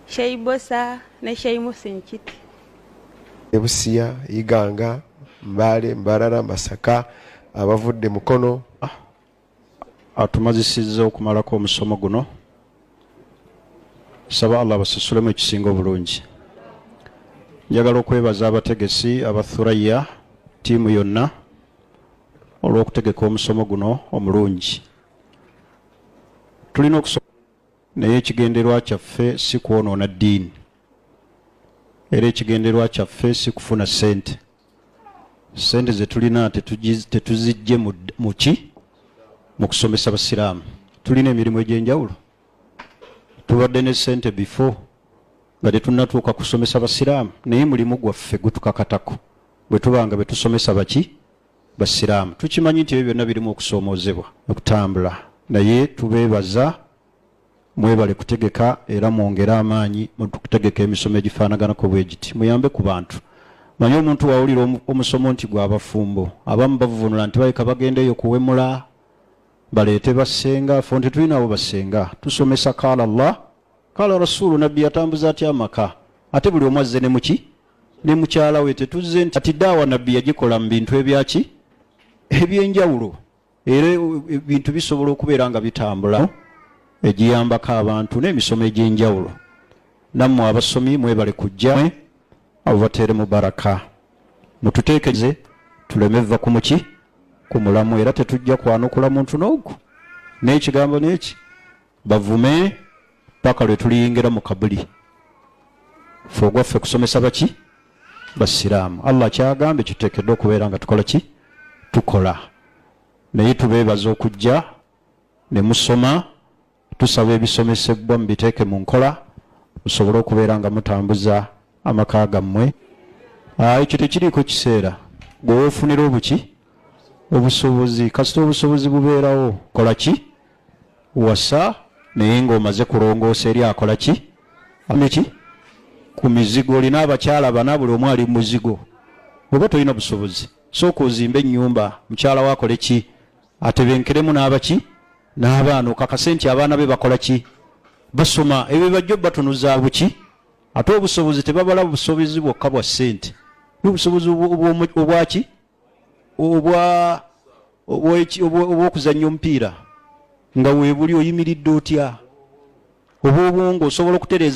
Sheibosa ne Sheimusi Nkiti Ebusiya Iganga Mbale Mbarara Masaka abavudde mukono atumazisizza okumalako omusomo guno. Saba Allah basasulemu ekisinga obulungi. Njagala okwebaza abategesi abathuraya tiimu yonna olw'okutegeka omusomo guno omulungi. Tulina okusoma naye ekigenderwa kyaffe si kwonoona ddiini era ekigenderwa kyaffe si kufuna ssente. Ssente ze tulina tetuzijje muki mu kusomesa basiraamu. Tulina emirimu egy'enjawulo. Tubadde ne ssente before nga tetunnatuuka kusomesa basiraamu naye mulimu gwaffe gutukakatako bwe tubanga bwe tusomesa baki basiraamu. Tukimanyi nti ebyo byonna birimu okusoomoozebwa okutambula naye tubeebaza mwebale kutegeka era mwongere amaanyi mu kutegeka emisomo egifaanaganako bwe giti. Muyambe ku bantu. Manyi omuntu wawulira omusomo nti gw'abafumbo abamu bavunula nti baleka bagendeyo kuwemula baleete basenga. Ffe tetulina abo basenga. Tusomesa kaala Allah kala rasulu nabbi yatambuza atya amaka ate buli omu azze ne muki ne mukyala we. Tetuzze nti ati daawa nabbi yagikola mu bintu ebyaki ebyenjawulo era ebintu bisobola okubeera nga bitambula egiyambako abantu n'emisomo egy'enjawulo. Nammwe abasomi mwebale kujja abo bateere mu baraka mututeekeze tuleme va ku muki ku mulamu era tetujja kwanukula muntu n'ogu n'ekigambo n'eki bavume paka lwe tuliyingira mu kabuli. Ffe ogwaffe kusomesa baki basiraamu. Allah kyagambe kituteekeddwa okubeera nga tukola ki tukola. Naye tubeebaza okujja ne musoma tusaba ebisomesebwa mubiteeke mu nkola musobole okubeera nga mutambuza amaka gammwe. Ekyo tekiriiko kiseera gwe weefunira obuki obusobozi. Kasita obusobozi bubeerawo kola ki wasa naye ng'omaze kulongoosa eri akola ki ameki ku mizigo. Olina abakyala bana buli omu ali mu muzigo. Oba tolina busobozi sooka ozimbe ennyumba mukyala wakole ki atebenkeremu n'abaki n'abaana okakase nti abaana be bakola ki basoma. Ebyo bajjo batunuza buki ate obusobozi tebabala busobozi bwokka bwa ssente n'obusobozi obwaki obw'okuzannya omupiira nga weebuli oyimiridde otya oba obwongo osobola okutereeza